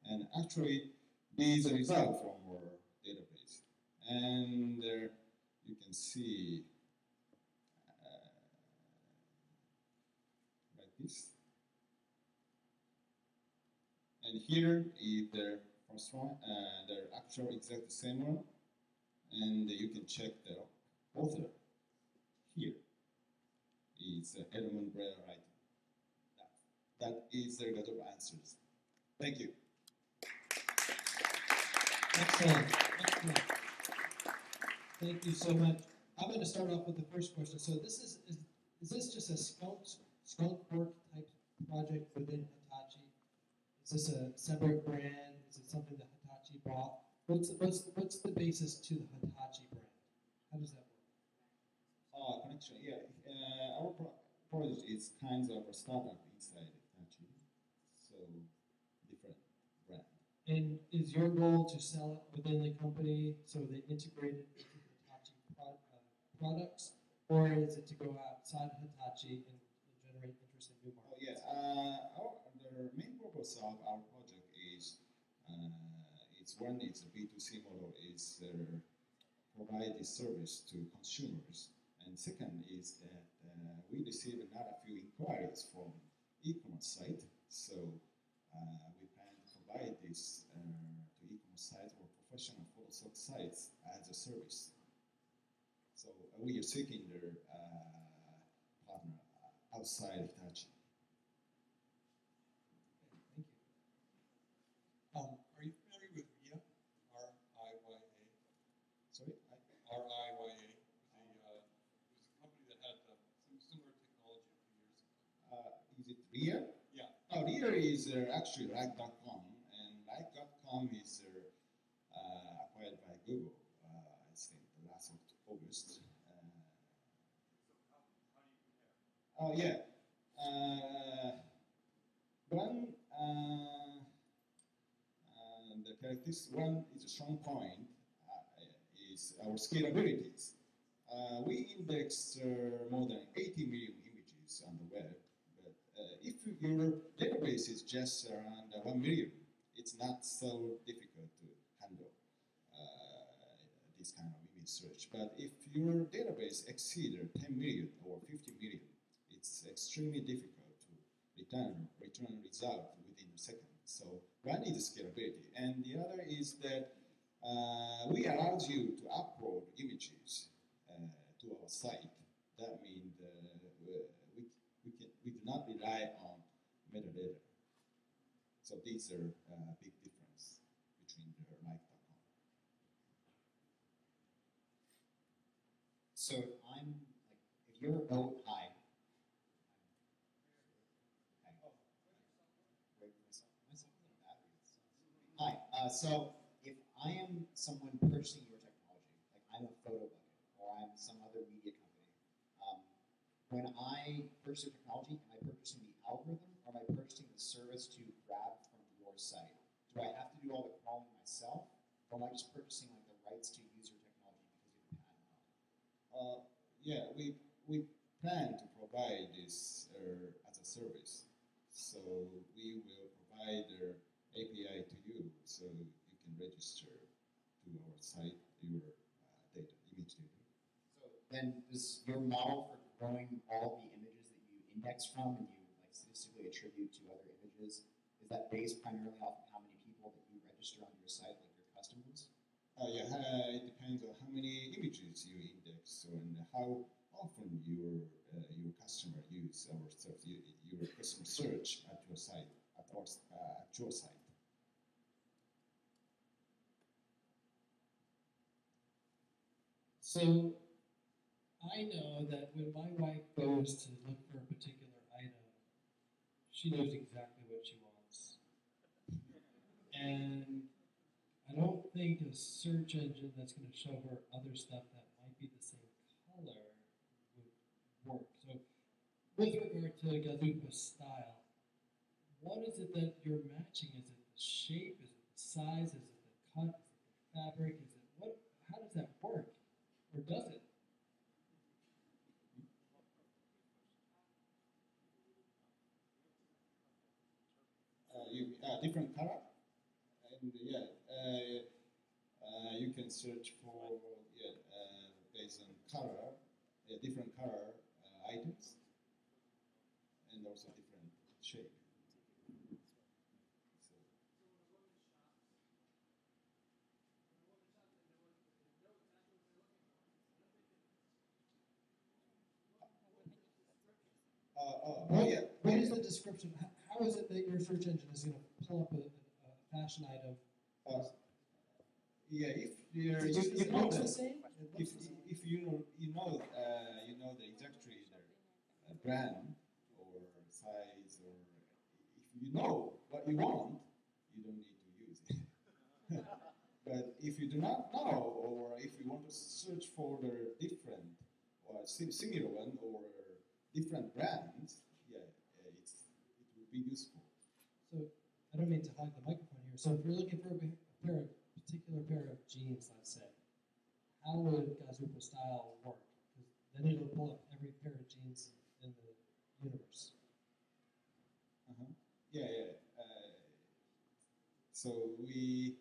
And actually, these are results from our database. And you can see like this. And here is the first one, the actual exact same one. And you can check the author here. It's Edmund Blair writing. That is the Gazopro Answers. Thank you. Excellent. Excellent. Thank you so much. I'm going to start off with the first question. So this is this just a skunk work type project within Hitachi? Is this a separate brand? Is it something that Hitachi bought? What's the basis to the Hitachi brand? How does that work? Connection. Yeah, our project is kind of a startup inside Hitachi, so different brand. And is your goal to sell it within the company so they integrate it into Hitachi products, or is it to go outside of Hitachi and generate interest in new markets? Oh yeah, the main purpose of our project is it's a B2C model, is provide this service to consumers, and second is that we receive another few inquiries from e-commerce site, so we plan to provide this to e-commerce sites or professional Photoshop sites as a service. So we are seeking their partner outside Hitachi. Thank you. Are you familiar with RIA? R-I-Y-A? Sorry? R-I-Y-A. It was a company that had some similar technology a few years ago. Is it RIA? Yeah. No, RIA is actually Like.com, and Like.com is acquired by Google, I think, the last of August. So how do you compare? Oh, yeah. One, the characteristics, one is a strong point, is our scalabilities. We index more than 80 million images on the web, but if your database is just around 1 million, it's not so difficult to handle this kind of image search. But if your database exceeds 10 million or 50 million, it's extremely difficult to return result within a second. So one is scalability, and the other is that we allow you to upload images to our site. That means we do not rely on metadata. So these are a big difference between the Like.com. So if you're hi. Hi. So if I am someone purchasing your technology, like I'm a photo bucket or I'm some other media company, when I purchase your technology, am I purchasing the algorithm or am I purchasing the service to grab from your site? Do I have to do all the crawling myself, or am I just purchasing like the rights to use your technology because you have a patent on it? Yeah, we plan to provide this as a service. So we will provide the API to you, so you can register to our site your data, image data. So then, does your model for growing all the images that you index from and you like statistically attribute to other images, is that based primarily off of how many people that you register on your site, like your customers? It depends on how many images you index and how often your customer use our search, your customer search at your site, at your site. So I know that when my wife goes to look for a particular item, she knows exactly what she wants. And I don't think a search engine that's going to show her other stuff that might be the same color would work. So with regard to Gazupa style, what is it that you're matching? Is it the shape? Is it the size? Is it the cut? Is it the fabric? Is it what? How does that work? Or does it? Different color, and you can search for based on color, different color items, and also different shape. What is the description? How is it that your search engine is going to pull up a fashion item? If it looks the same. If you know the exactly the brand or size, or if you know what you want, you don't need to use it. But if you do not know, or if you want to search for the different or similar one or different brands, it would be useful. So I don't mean to hog the microphone here. So if you're looking for a particular pair of jeans, let's say, how would Gazupa style work? Because then it'll pull up every pair of jeans in the universe. So we,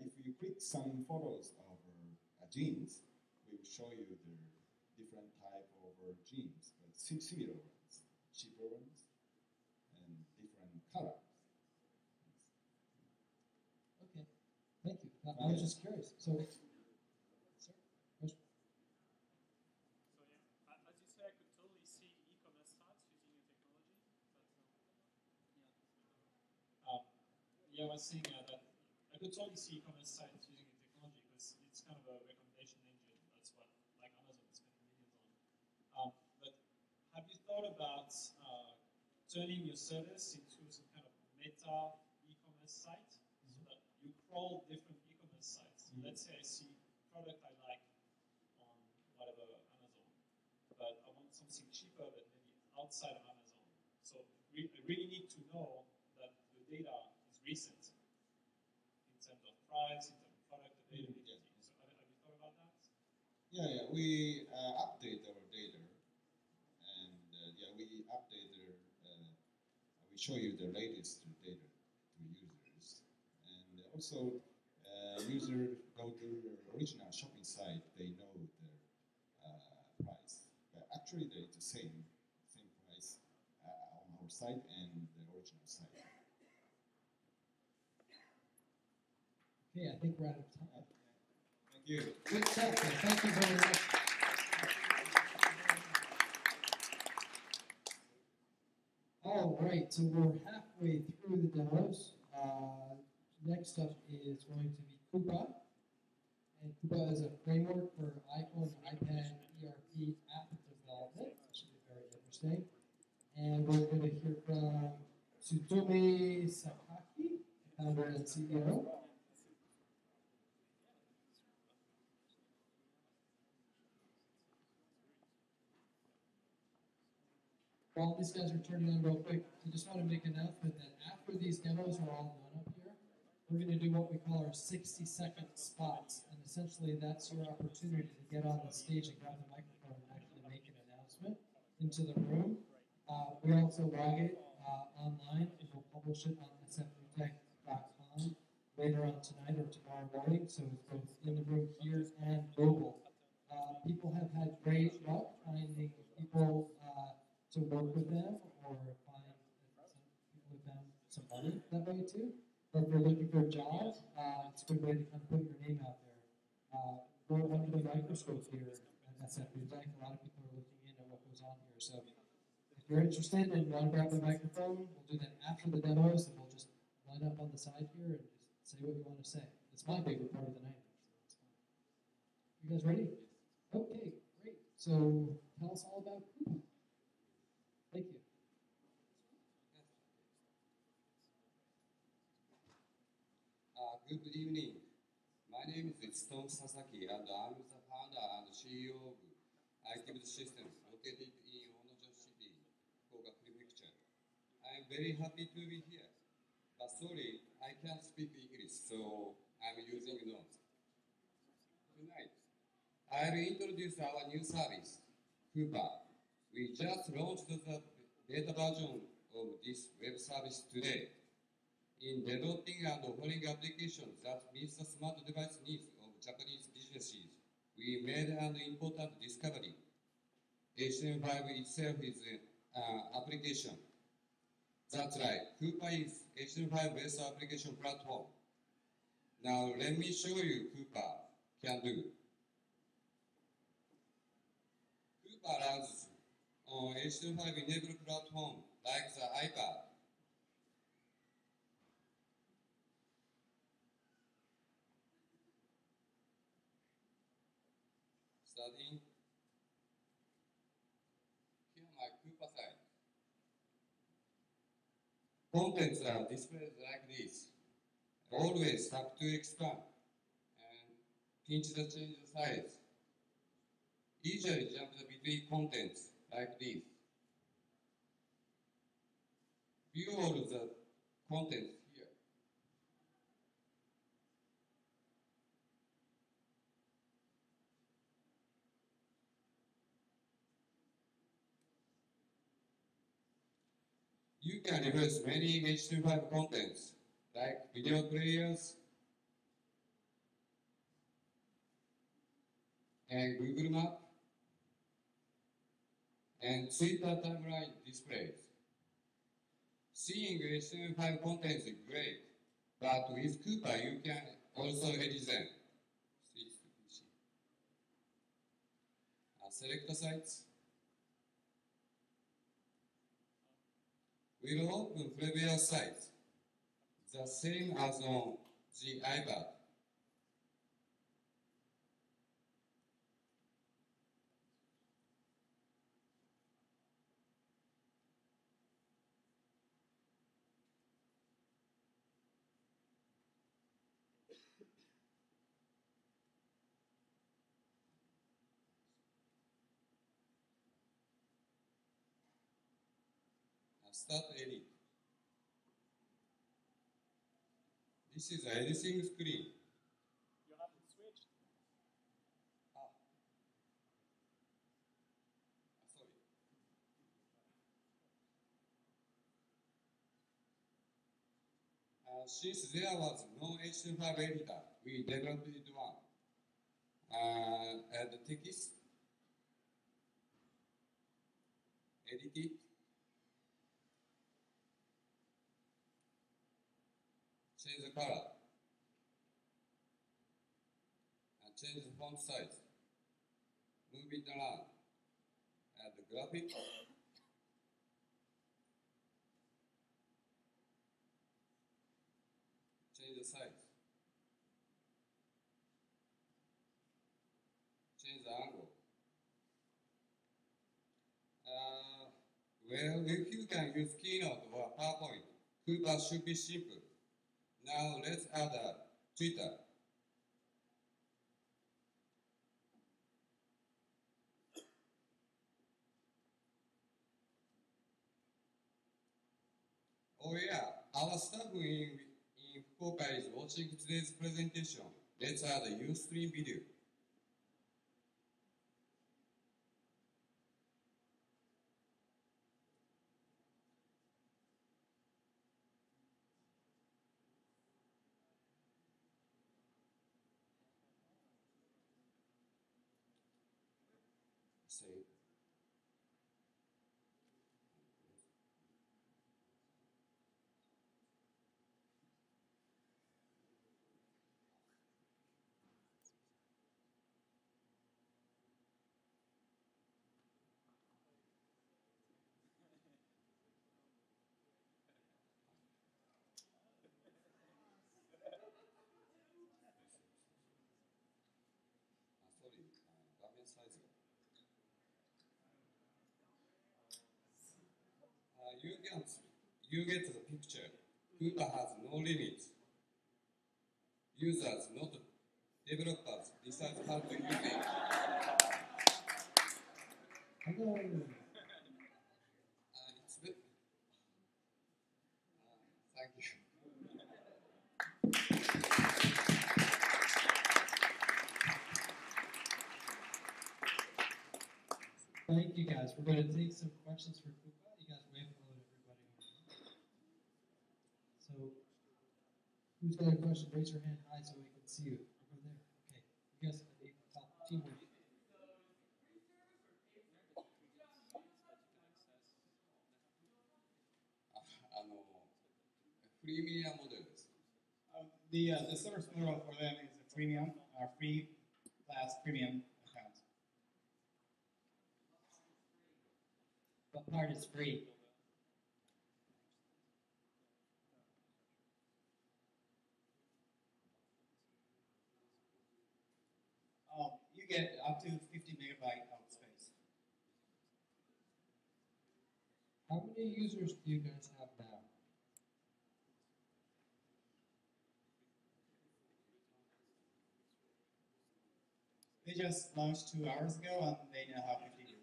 if you click some photos of jeans, we will show you the different type of jeans, but similar ones, cheaper ones, and different colors. Okay, thank you. I was just curious. So, sir, question? As you say, I could totally see e-commerce sites using your technology. I was saying that I could totally see e-commerce sites using your technology because it's kind of a recommendation engine. That's what like Amazon is spending millions on. But have you thought about turning your service into some kind of meta e-commerce site so that you crawl different e-commerce sites? Let's say I see a product I like on whatever Amazon, but I want something cheaper but maybe outside of Amazon. So I really need to know that the data is recent in terms of price, in terms of product availability. So have you thought about that? We update our data, and we update we show you the latest data to users, and also user go to the original shopping site, they know the price, but actually it's the same price on our site and the original site. Okay, I think we're out of time. Thank you. Good stuff. Thank you very much. All right, so we're halfway through the demos. Next up is going to be Coupa. And Coupa is a framework for iPhone and iPad ERP app development, which should be very interesting. And we're going to hear from Tsutomu Sakaki, founder and CEO. While these guys are turning on real quick, I just want to make an announcement that after these demos are all done up here, we're going to do what we call our 60-second spots. And essentially, that's your opportunity to get on the stage and grab the microphone and actually make an announcement into the room. We also log it online, and we'll publish it on sfutech.com later on tonight or tomorrow morning. So it's both in the room here and mobile. People have had great luck finding people to work with them or find people with them some money that way too. or if you're looking for a job, it's a good way to kind of put your name out there. We're under the microscope here at SF Bank. A lot of people are looking in at what goes on here. So if you're interested and want to grab the microphone, we'll do that after the demos, and we'll just line up on the side here and just say what you want to say. It's my favorite part of the night, actually. It's fun. You guys ready? Okay, great. So tell us all about Coupa. Thank you. Good evening. My name is Stone Sasaki, and I'm the founder and CEO of Active Systems located in Onojo City, Fukuoka Prefecture. I'm very happy to be here. But sorry, I can't speak English, so I'm using notes. Tonight, I'll introduce our new service, Coupa. We just launched the beta version of this web service today. In developing and offering applications that meet the smart device needs of Japanese businesses, we made an important discovery. HTML5 itself is an application. That's right, Coupa is HTML5-based application platform. Now let me show you Coupa can do. Coupa runs on HTML5-enabled platform like the iPad. Starting, here my Coupa site. Contents are displayed like this. Always tap to expand and pinch to change the size. Easily jump between contents like this. View all the contents here. You can reverse many HTML5 contents, like video players and Google Map and Twitter timeline displays. Seeing HTML5 contents is great, but with Coupa you can also edit them. Switch to PC. Select the sites. We'll open previous sites, the same as on the iPad. Start edit. This is the editing screen. You have to switch. Sorry. Since there was no HTML5 editor, we developed one. Add text, edit it, change the color, and change the font size, move it around, add the graphic, change the size, change the angle. Well, if you can use Keynote or PowerPoint, Coupa should be simple. Now let's add a Twitter. Oh yeah, our staff in Fukuoka is watching today's presentation. Let's add a Ustream video. Save. サイズ。You get the picture. Coupa has no limits. Users, not developers, decide how to use it. Hello. It's good. Thank you. Thank you guys. We're going to take some questions for Coupa. You guys wave hello to everybody. So, who's got a question? Raise your hand high so we can see you. Over there. Okay. You guys are the top teamwork. フリーミディアモデルです。The service model for them is a freemium, free plus premium account. What part is free? You get up to 50 megabyte of space. How many users do you guys have now? They just launched 2 hours ago and they now have 50 users.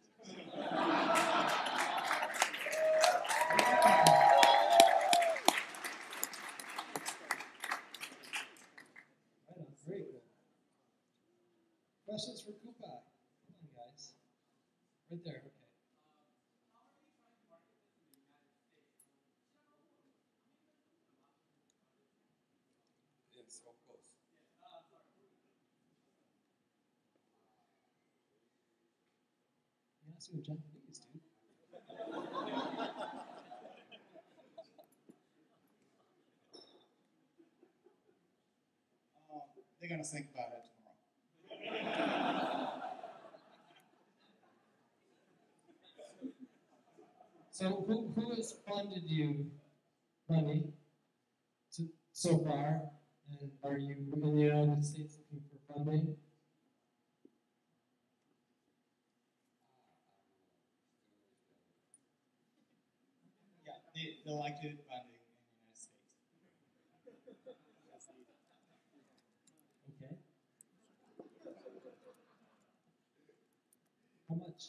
Right on, very cool. Questions for Coupa? Come on, guys. Right there, okay. Yes, of course. You're asking in Japanese, dude. They're gonna think about it tomorrow. So who has funded you money so far? And are you in the United States looking for funding? Yeah, they like to funding in the United States. Okay. How much?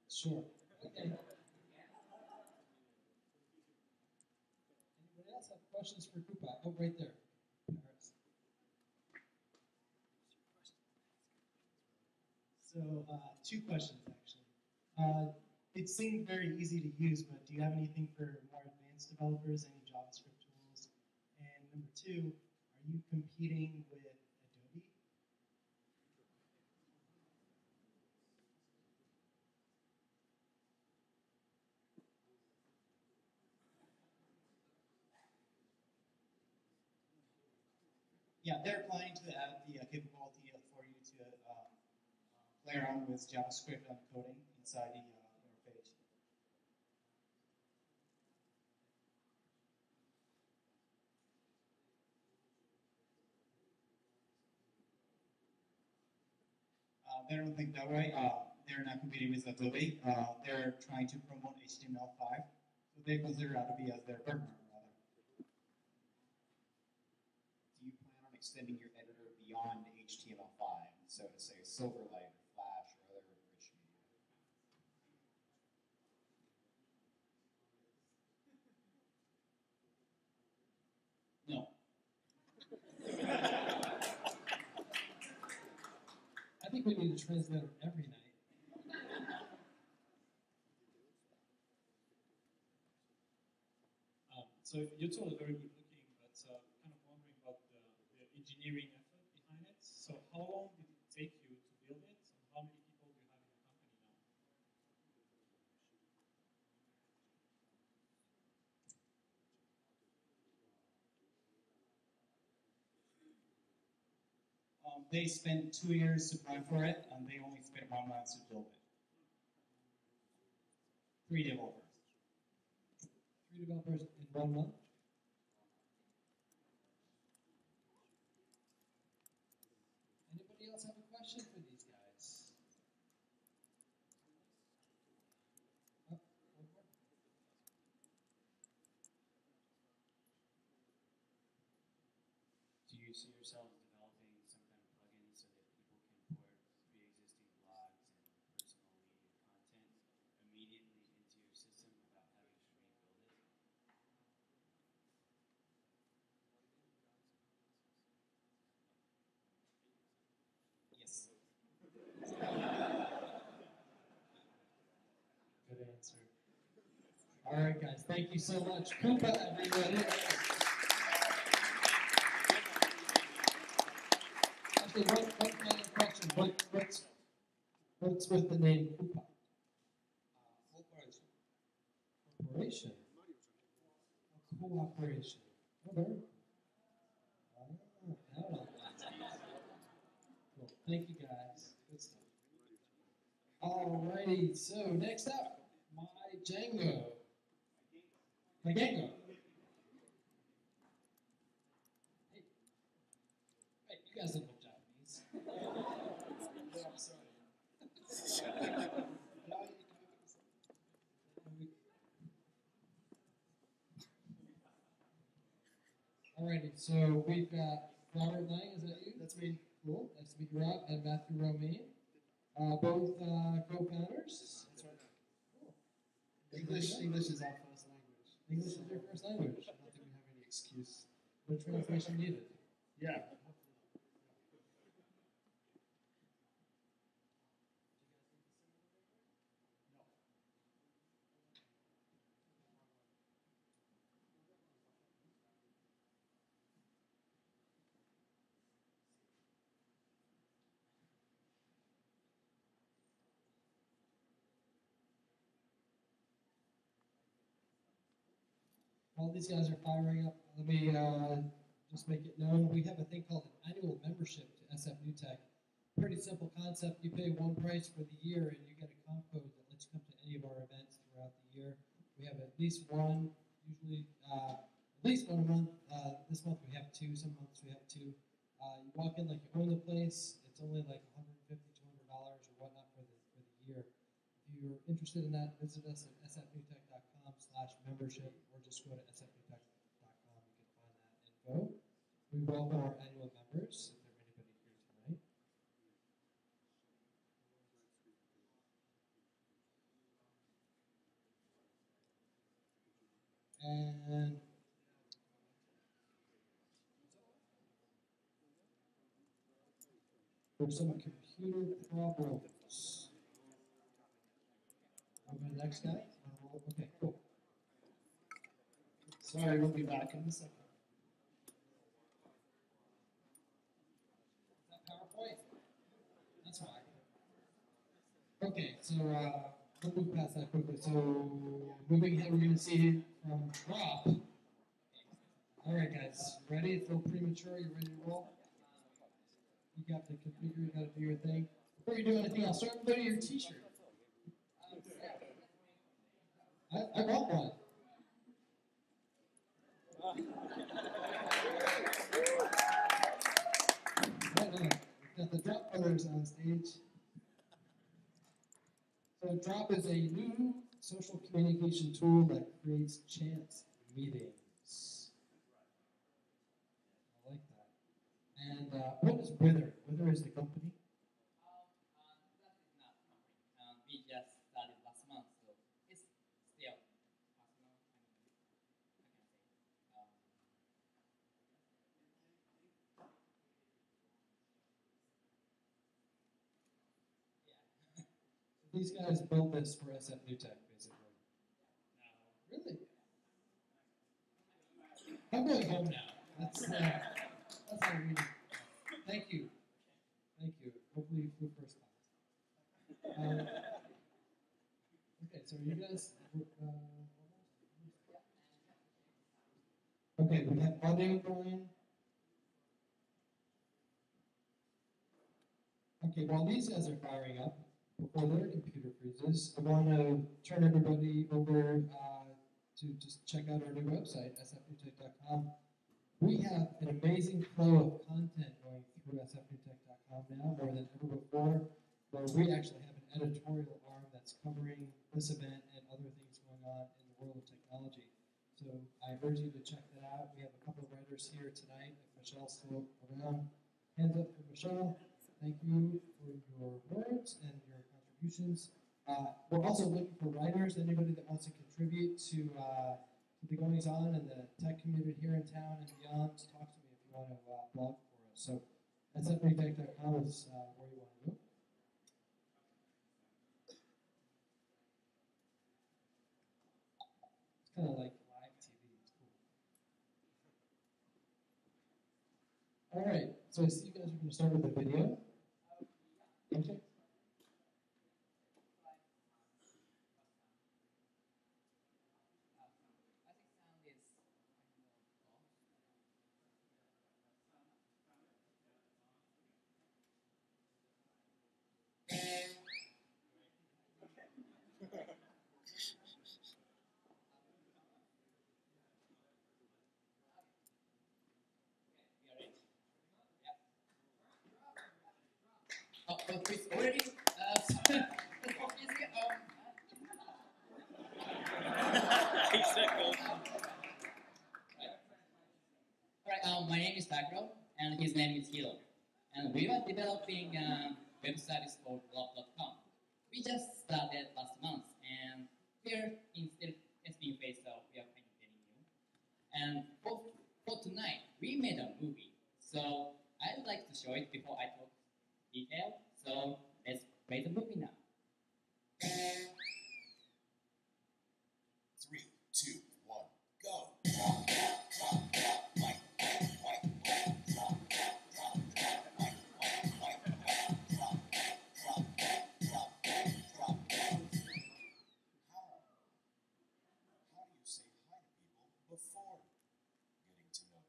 Sure. Okay. Anybody else have questions for Coupa? Oh, right there. Paris. So, 2 questions actually. It seemed very easy to use, but do you have anything for more advanced developers, any JavaScript tools? And number 2, are you competing with Adobe? Yeah, they're planning to add the capability for you to play around with JavaScript and coding inside the interface. They don't think that way. They're not competing with Adobe. They're trying to promote HTML5, so they consider Adobe as their partner. Do you plan on extending your editor beyond HTML5, so to say Silverlight or Flash or other rich media? No. I think we need a translator every night. So your tool is very good looking, but kind of wondering about the engineering effort behind it. So how long did it take you to build it, and how many people do you have in the company now? They spent 2 years to plan for it, and they only spent 1 month to build it. 3 developers. 3 developers in 1 month? you see yourselves developing some kind of plugin so that people can port pre-existing blogs and personal media content immediately into your system without having to rebuild it? Yes. Good answer. All right, guys, thank you so much. Koopa, everybody. Actually, one final question. What's with the name Koopa? Corporation. Corporation. Cooperation. Oh, very cool. Cool. Thank you, guys. Good stuff. Alrighty, so next up, my Django. My Django. Hey, wait, you guys don't know Japanese. Yeah, I'm sorry. Alrighty, so we've got Robert Lang, is that you? That's me. Cool, nice to meet you, Rob, and Matthew Romaine, both co-founders. That's right. Cool. English is our first language. English is your first language. I don't think we have any excuse. No translation needed. Yeah. While these guys are firing up, let me just make it known. We have a thing called an annual membership to SF New Tech. Pretty simple concept. You pay one price for the year and you get a comp code that lets you come to any of our events throughout the year. We have at least one, usually at least one a month. This month we have two, some months we have two. You walk in like you own the place. It's only like $150, $200 or whatnot for the year. If you're interested in that, visit us at sfnewtech.com/membership or just go to sfnewtech.com. You can find that info. We welcome our annual members, if there's anybody here tonight. And there's some computer problems. Over the next guy? Okay, cool. Sorry, we'll be back in a second. Is that PowerPoint? That's fine. Okay, so we'll move past that quickly. So moving ahead, we're going to see from Rob. All right, guys, ready? It's a little premature. You ready to roll? You got the configure. You got to do your thing. Before you do anything else, start putting your T-shirt. I want one. We've got the Drop Brothers on stage. So Drop is a new social communication tool that creates chance meetings. I like that. And what is Wither? Wither is the company. We just started last month, so it's still personal. These guys built this for SF New Tech, basically. Really? I'm going home now. That's how we. Thank you. Thank you. Hopefully you flew first class. Okay, so you guys. Okay, we have audio going. Okay, while these guys are firing up, before their computer freezes, I want to turn everybody over to just check out our new website, sfnewtech.com. We have an amazing flow of content going through sfnewtech.com now, more than ever before, where we actually have an editorial arm that's covering this event and other things going on in the world of technology. So So I urge you to check that out. We have a couple of writers here tonight. If Michelle's still around, hands up for Michelle. Thank you for your words and your contributions. We're also looking for writers, anybody that wants to contribute to the goings on in the tech community here in town and beyond. Talk to me if you want to blog for us. So sfbtech.com is where you want to go. It's kind of like live TV. It's cool. All right. So I see you guys are going to start with a video. Okay. Oh, it's already. Alright, my name is Takro, and his name is Hiro. And we are developing a web service called blog.com. We just started last month, and we're in still testing phase, so we are kind of getting new. And for tonight, we made a movie. So I'd like to show it before I talk detail. So let's play the movie now. 3, 2, 1, go. Before getting to know them.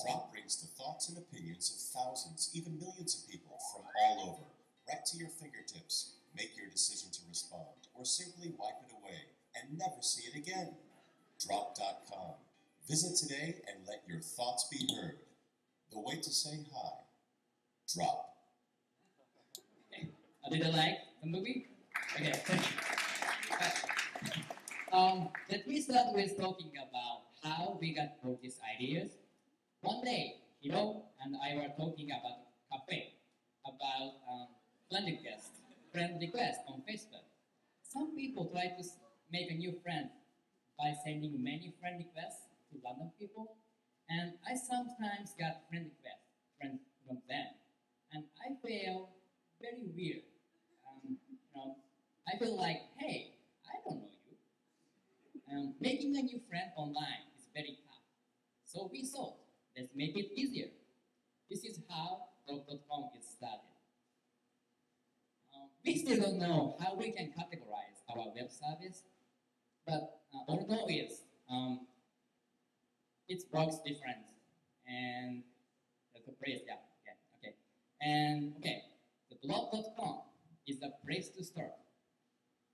Drop brings the thoughts and opinions of thousands, even millions of people from all over, right to your fingertips. Make your decision to respond, or simply wipe it away and never see it again. Drop.com. Visit today and let your thoughts be heard. The way to say hi. Drop. Did you like the movie? Okay, thank you. Let me start with talking about how we got all these ideas. One day, Hiro and I were talking about a cafe, about friend request on Facebook. Some people try to make a new friend by sending many friend requests to random people, and I sometimes got friend requests from them, and I feel very weird. I feel like, hey, I don't know you. Making a new friend online is very tough, so we thought, let's make it easier. This is how blog.com is started. We still don't know how we can categorize our web service, but although it works different, and that's a place, okay. And okay, the blog.com is a place to start.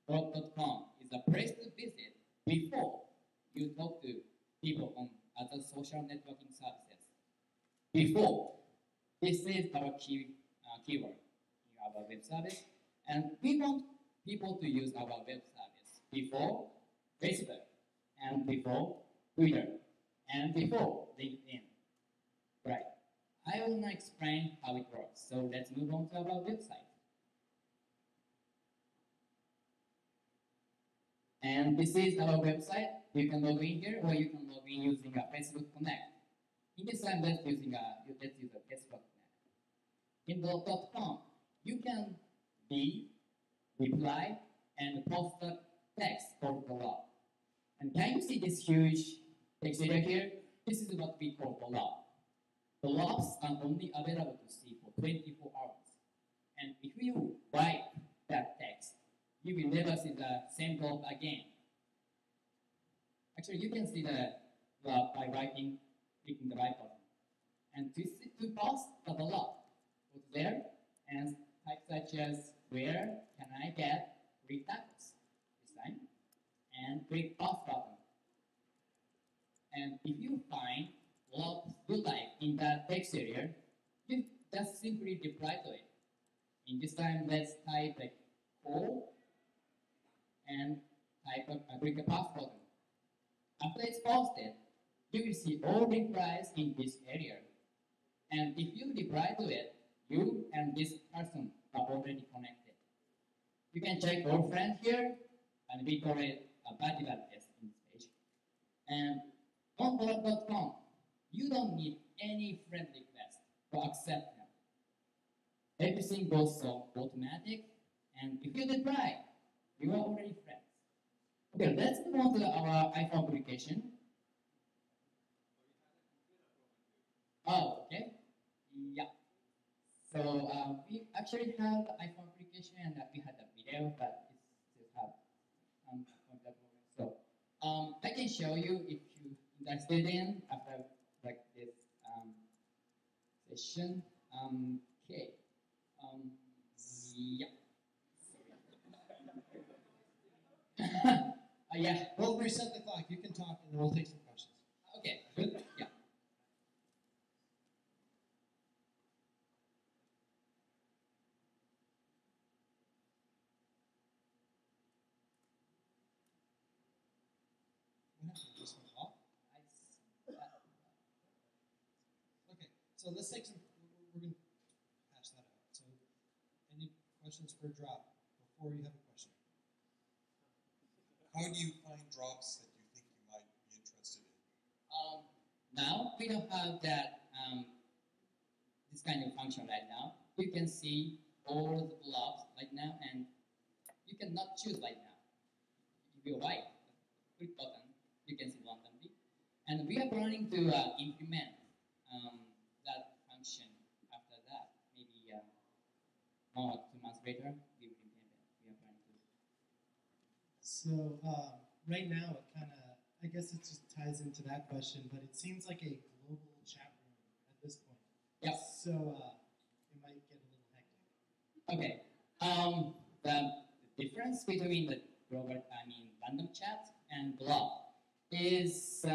Blog.com is a place to visit before you talk to people on other social networking services. Before, this is our keyword in our web service, and we want people to use our web service before Facebook, and before Twitter, and before LinkedIn. Right. I will now explain how it works, so let's move on to our website. And this is our website. You can log in here, or you can log in using a Facebook Connect. In this time, let's use a Facebook Connect. In blog.com, you can reply, and post the text for the blog. And can you see this huge text area here? This is what we call blog. Blogs are only available to see for 24 hours. And if you write that text, you will never see the same blog again. Actually, you can see the blog by clicking the right button. And to post the blog, there and type such as where can I get free tacos this time, and click pause button. And if you find what you like in that text area, you just simply reply to it. In this time, let's type like call and click the pause button. After it's posted, you will see all replies in this area. And if you reply to it, you and this person are already connected. You can check all friends here, and we call it a buddy test in this page. And on blog.com, you don't need any friend request to accept them. Everything goes so automatic, and if you reply, you are already friends. Okay, let's move on to our iPhone application. Oh, okay. Yeah. So we actually have the iPhone application and we had a video, but it still have so I can show you if you interested in after like this session. Okay. Yeah. Yeah. We'll reset the clock. You can talk, and then we'll take some questions. Okay. Good. Yeah. Just went off. Okay, so let's take some. We're going to patch that out. So, any questions for Drop before you have a question? How do you find drops that you think you might be interested in? Now we don't have that this kind of function right now. You can see all the blocks right now, and you cannot choose right now. If you right, click button, you can see randomly. And we are planning to implement that function after that. Maybe 1 or 2 months later, we will implement it. We are planning to. So right now, it kind of, I guess it just ties into that question, but it seems like a global chat room at this point. Yeah. So it might get a little hectic. Okay. The difference between the global, random chat and blog is you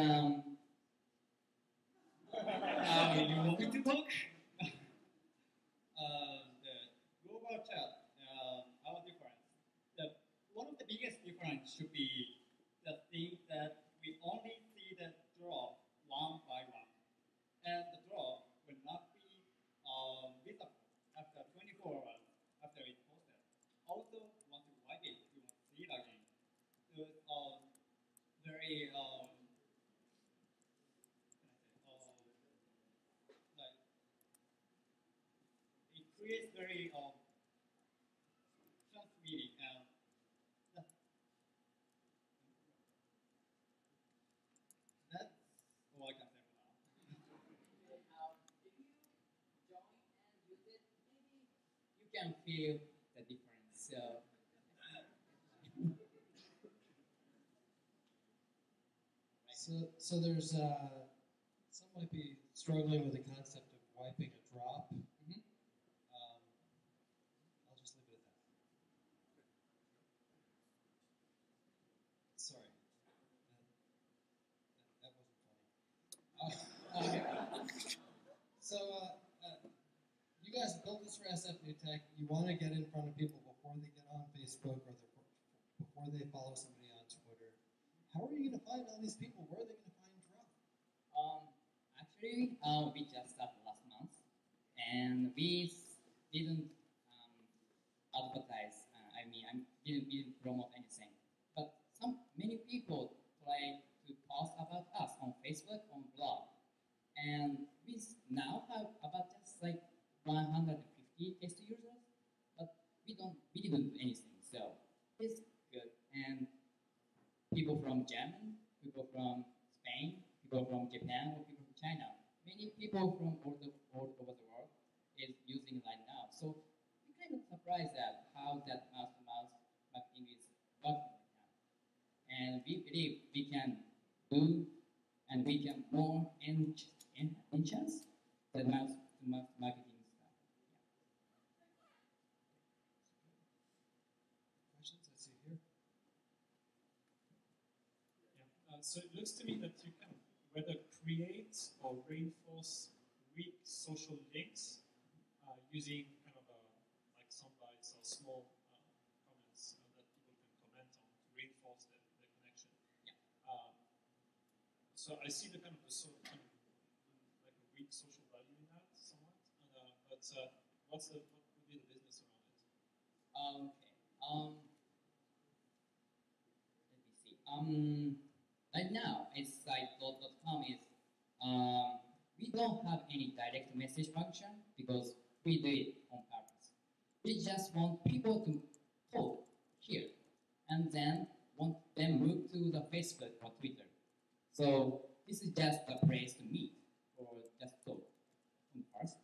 want me to talk? The global chat, our difference. One of the biggest difference should be the thing that we only see the drop one by one. And the drop will not be visible after 24 hours after it's posted. Also, once you wipe it, you won't see it again. So it's very like it creates very transmitting and that's all I can say for now. You can feel the difference. So there's some might be struggling with the concept of wiping a drop. I'll just leave it at that. Sorry, that wasn't funny. So you guys built this for SF New Tech. You want to get in front of people before they get on Facebook or before they follow somebody on Twitter. How are you going to find all these people? Where are they going to find Drop? Actually, we just started last month, and we didn't advertise. Didn't promote anything. But many people try to post about us on Facebook, on blog, and we now have about just like 150 test users, but we didn't do anything. So it's good. And people from Germany, people from Spain, people from Japan, or people from China. Many people from all over the world is using it right now. So we're kind of surprised at how that mouth-to-mouth marketing is working right now. And we believe we can do and we can more enhance the mouth-to-mouth marketing stuff. So it looks to me that you can whether create or reinforce weak social links using kind of like soundbites or small comments that people can comment on to reinforce the connection. So I see the kind of like a weak social value in that somewhat. But what would be the business around it? Let me see. Right now, insight.com is we don't have any direct message function because we do it on purpose. We just want people to talk here, and then want them move to the Facebook or Twitter. So this is just a place to meet or just talk on first.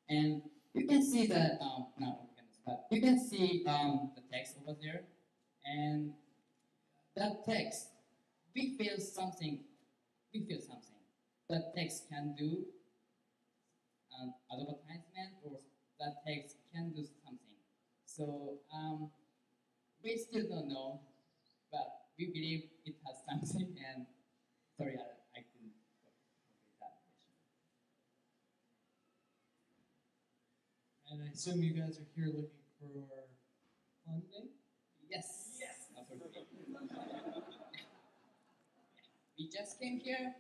And you can see that you can see the text over there, and that text we feel something. That text can do an advertisement, or that text can do something. So we still don't know, but we believe it has something. And sorry, I couldn't complete that question. And I assume you guys are here looking for funding? Yes. Yes. Absolutely. We just came here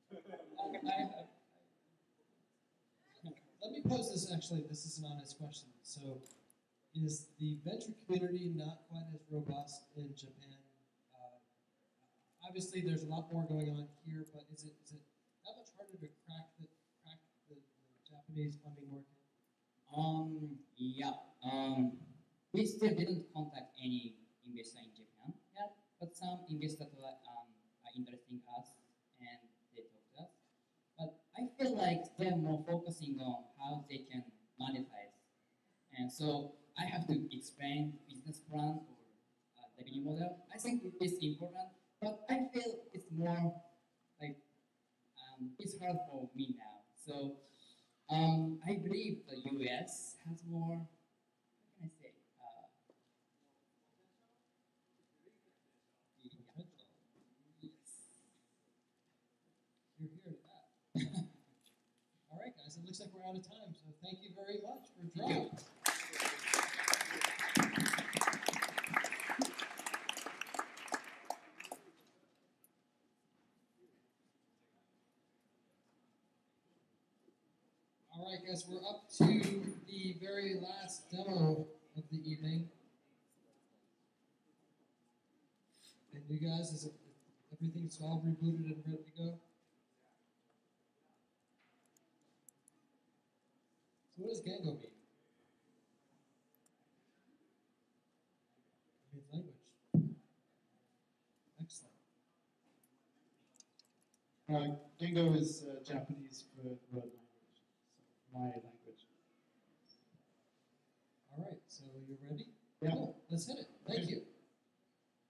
for tonight from Japan. Let me pose this, actually, this is an honest question. So, is the venture community not quite as robust in Japan? Obviously, there's a lot more going on here, but is it that much harder to crack the Japanese funding market? Yeah. We still didn't contact any investor in Japan yet, but some investors are interested in us and they talk to us. But I feel like they're more focusing on how they can monetize. And so I have to explain business plan or revenue model. I think it is important, but I feel it's more like it's hard for me now. So I believe the US has more, what can I say? You're here to that. All right, guys, it looks like we're out of time, so thank you very much for joining. All right, guys, we're up to the very last demo of the evening. And you guys, is everything's all rebooted and ready to go? So what does Gango mean? It means language. Excellent. Gango is Japanese for word language, so my language. All right, so you're ready? Yeah. Cool. Let's hit it. Thank you.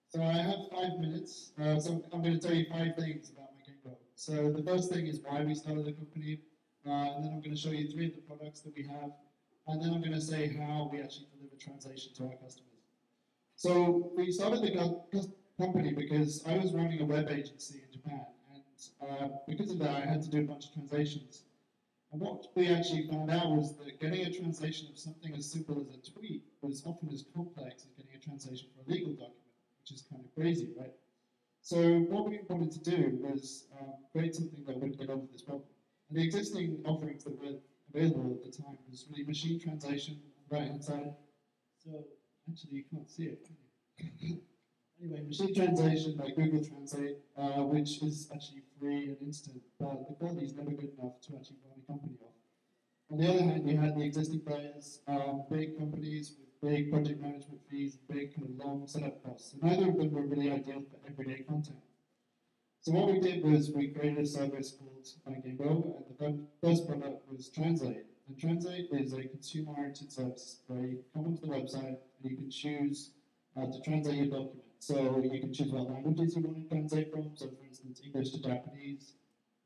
So I have 5 minutes, so I'm going to tell you 5 things about my Gango. So the first thing is why we started the company, and then I'm going to show you 3 of the products that we have, and then I'm going to say how we actually deliver translation to our customers. So we started the company because I was running a web agency in Japan, and because of that I had to do a bunch of translations. And what we actually found out was that getting a translation of something as simple as a tweet was often as complex as getting a translation for a legal document, which is kind of crazy, right? So what we wanted to do was create something that would get over this problem. And the existing offerings that were available at the time was really machine translation on the right-hand side. So actually you can't see it, can you? Anyway, machine translation by Google Translate, which is actually free and instant, but the quality is never good enough to actually run a company off. On the other hand, you had the existing players, big companies with big project management fees, big kind of long setup costs. And neither of them were really ideal for everyday content. So what we did was we created a service called Gango, and the first product was Translate. And Translate is a consumer-oriented service where you come onto the website and you can choose to translate your document. So you can choose what languages you want to translate from, so for instance English to Japanese,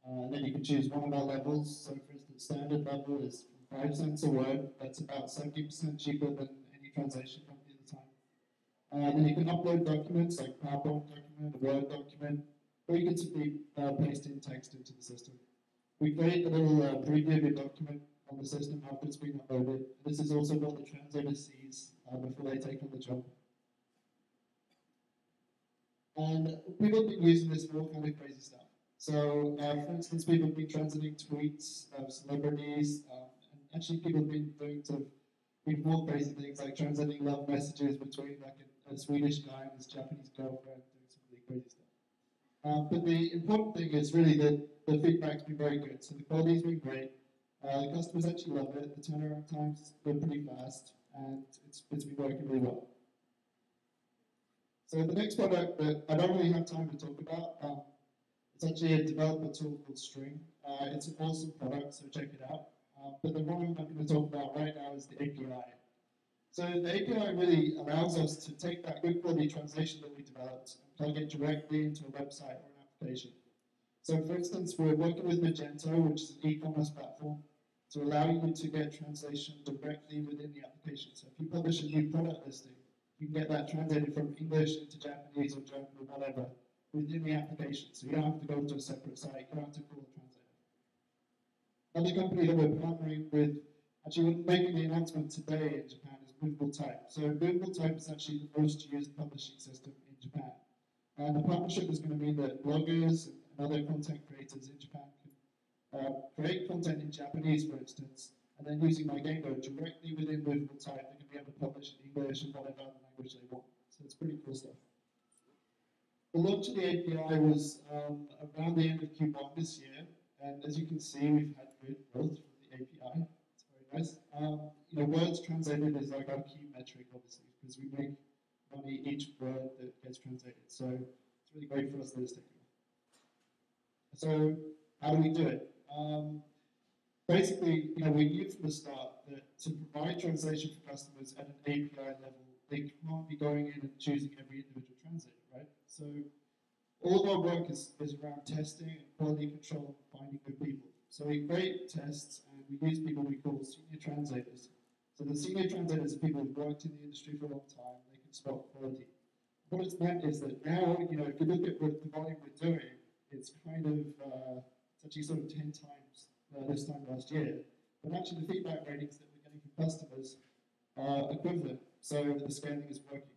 and then you can choose one of our levels, so for instance standard level is 5 cents a word, that's about 70% cheaper than any translation company at the time. Then you can upload documents like PowerPoint documents document, a Word document, or you can simply paste in text into the system. We create a little preview of your document on the system after it's been uploaded. This is also what the translator sees before they take on the job. And people have been using this for all kind of crazy stuff. So, for instance, people have been translating tweets of celebrities, and actually people have been doing sort of even more crazy things like translating love messages between like a Swedish guy and his Japanese girlfriend, doing some really crazy stuff. But the important thing is really that the feedback's been very good. So the quality's been great. The customers actually love it. The turnaround times are pretty fast, and it's been working really well. So the next product that I don't really have time to talk about, it's actually a developer tool called String. It's an awesome product, so check it out. But the one I'm going to talk about right now is the API. So the API really allows us to take that good quality translation that we developed and plug it directly into a website or an application. So for instance, we're working with Magento, which is an e-commerce platform, to allow you to get translation directly within the application. So if you publish a new product listing, you can get that translated from English into Japanese or German or whatever within the application. So you don't have to go to a separate site, you don't have to call a translator. Another company that we're partnering with, actually we're making the announcement today in Japan, is Movable Type. So Movable Type is actually the most used publishing system in Japan. And the partnership is going to mean that bloggers and other content creators in Japan can create content in Japanese, for instance, and then using MyGamebo directly within Movable Type, they can be able to publish in English and whatever other language they want. So it's pretty cool stuff. The launch of the API was around the end of Q1 this year, and as you can see, we've had good growth from the API. It's very nice. You know, words translated is like our key metric, obviously, because we make money each word that gets translated. So it's really great for us that it's taking off. So how do we do it? Basically, you know, we knew from the start that to provide translation for customers at an API level, they can't be going in and choosing every individual translator, right? So all of our work is around testing and quality control and finding good people. So we create tests and we use people we call senior translators. So the senior translators are people who've worked in the industry for a long time, they can spot quality. What it's meant is that now, you know, if you look at the volume we're doing, it's kind of, it's actually sort of 10 times this time last year. But actually the feedback ratings that we're getting from customers are equivalent, so the scaling is working.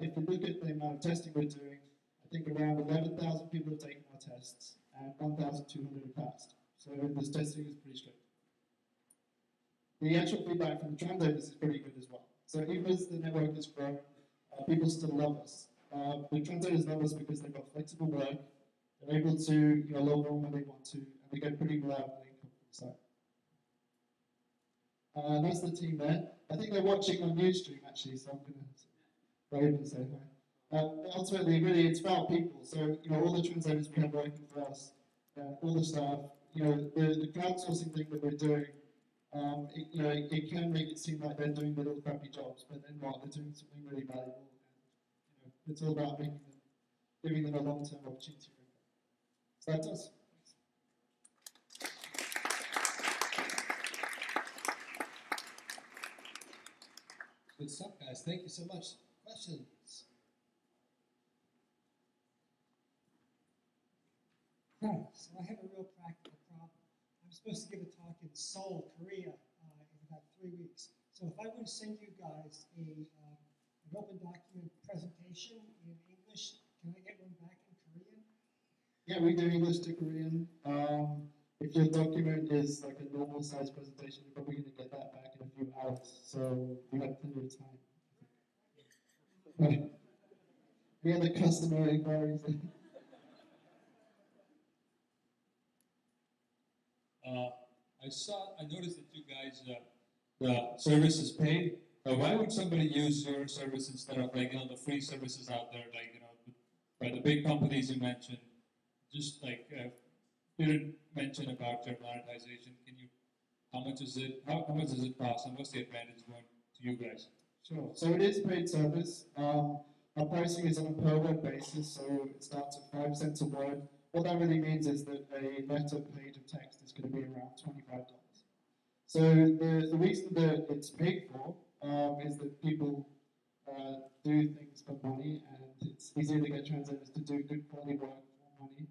If you look at the amount of testing we're doing, I think around 11,000 people have taken our tests and 1,200 have passed. So this testing is pretty strict. The actual feedback from the translators is pretty good as well. So even as the network has grown, people still love us. The translators love us because they've got flexible work, they're able to log on when they want to, and they get pretty reliable income from the site. That's the team there. I think they're watching on Ustream actually, so I'm going to wave and say hi. Ultimately, really, it's about people. So, all the translators we have working for us, all the staff, the crowdsourcing thing that we're doing, it can make it seem like they're doing little crappy jobs, but they're not. They're doing something really valuable. And, it's all about giving them a long-term opportunity. So that's us. Good stuff, guys. Thank you so much. Questions? Hi, so I have a real practical problem. I'm supposed to give a talk in Seoul, Korea, in about 3 weeks. So if I were to send you guys an open document presentation in English, can I get one back in Korean? Yeah, we do English to Korean. If your document is like a normal size presentation, you're probably going to get that back in a few hours. So you have plenty of time. Any other customer inquiries? I noticed that you guys, the service is paid. Why would somebody use your service instead of the free services out there, by the big companies you mentioned? Just you didn't mention about your monetization. How much does it cost, and what's the advantage going to you guys? Sure. So it is paid service. Our pricing is on a per word basis, so it starts at 5 cents a word. What that really means is that a letter page of text is going to be around $25. So the reason that it's paid for is that people do things for money, and it's easier to get translators to do good quality work for money.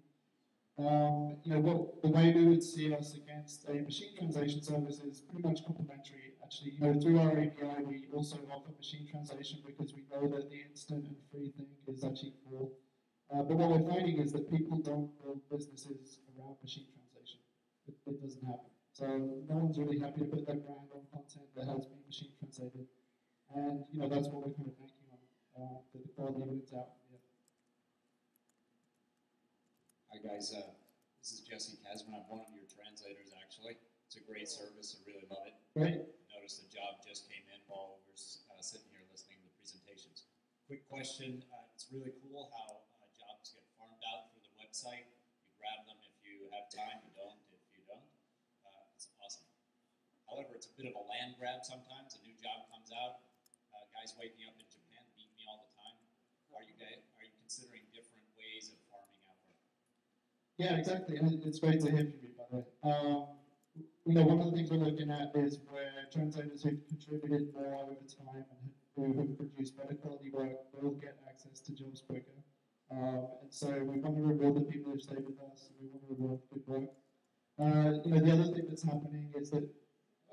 The way we would see us against a machine translation service is pretty much complementary. Actually, through our API, we also offer machine translation because we know that the instant and free thing is actually cool. But what we're finding is that people don't build businesses around machine translation. It doesn't happen. So no one's really happy to put their brand on content that has been machine translated. And that's what we're kind of banking on, that the quality wins out. Yeah. Hi guys, this is Jesse Kasman. I'm one of your translators actually. It's a great service, I really love it. Great. Noticed the job just came in while we were sitting here listening to the presentations. Quick question, it's really cool how jobs get farmed out through the website. You grab them if you have time, you don't if you don't. It's awesome. However, it's a bit of a land grab sometimes. A new job comes out. Guys wake me up in Japan, beat me all the time. Are you considering different ways of farming out work? Yeah, exactly. And it's great to hear from you, by the way. One of the things we're looking at is where translators who've contributed more over time and who have produced better quality work will get access to jobs quicker. And so we want to reward the people who stay with us, and we want to reward good work. The other thing that's happening is that,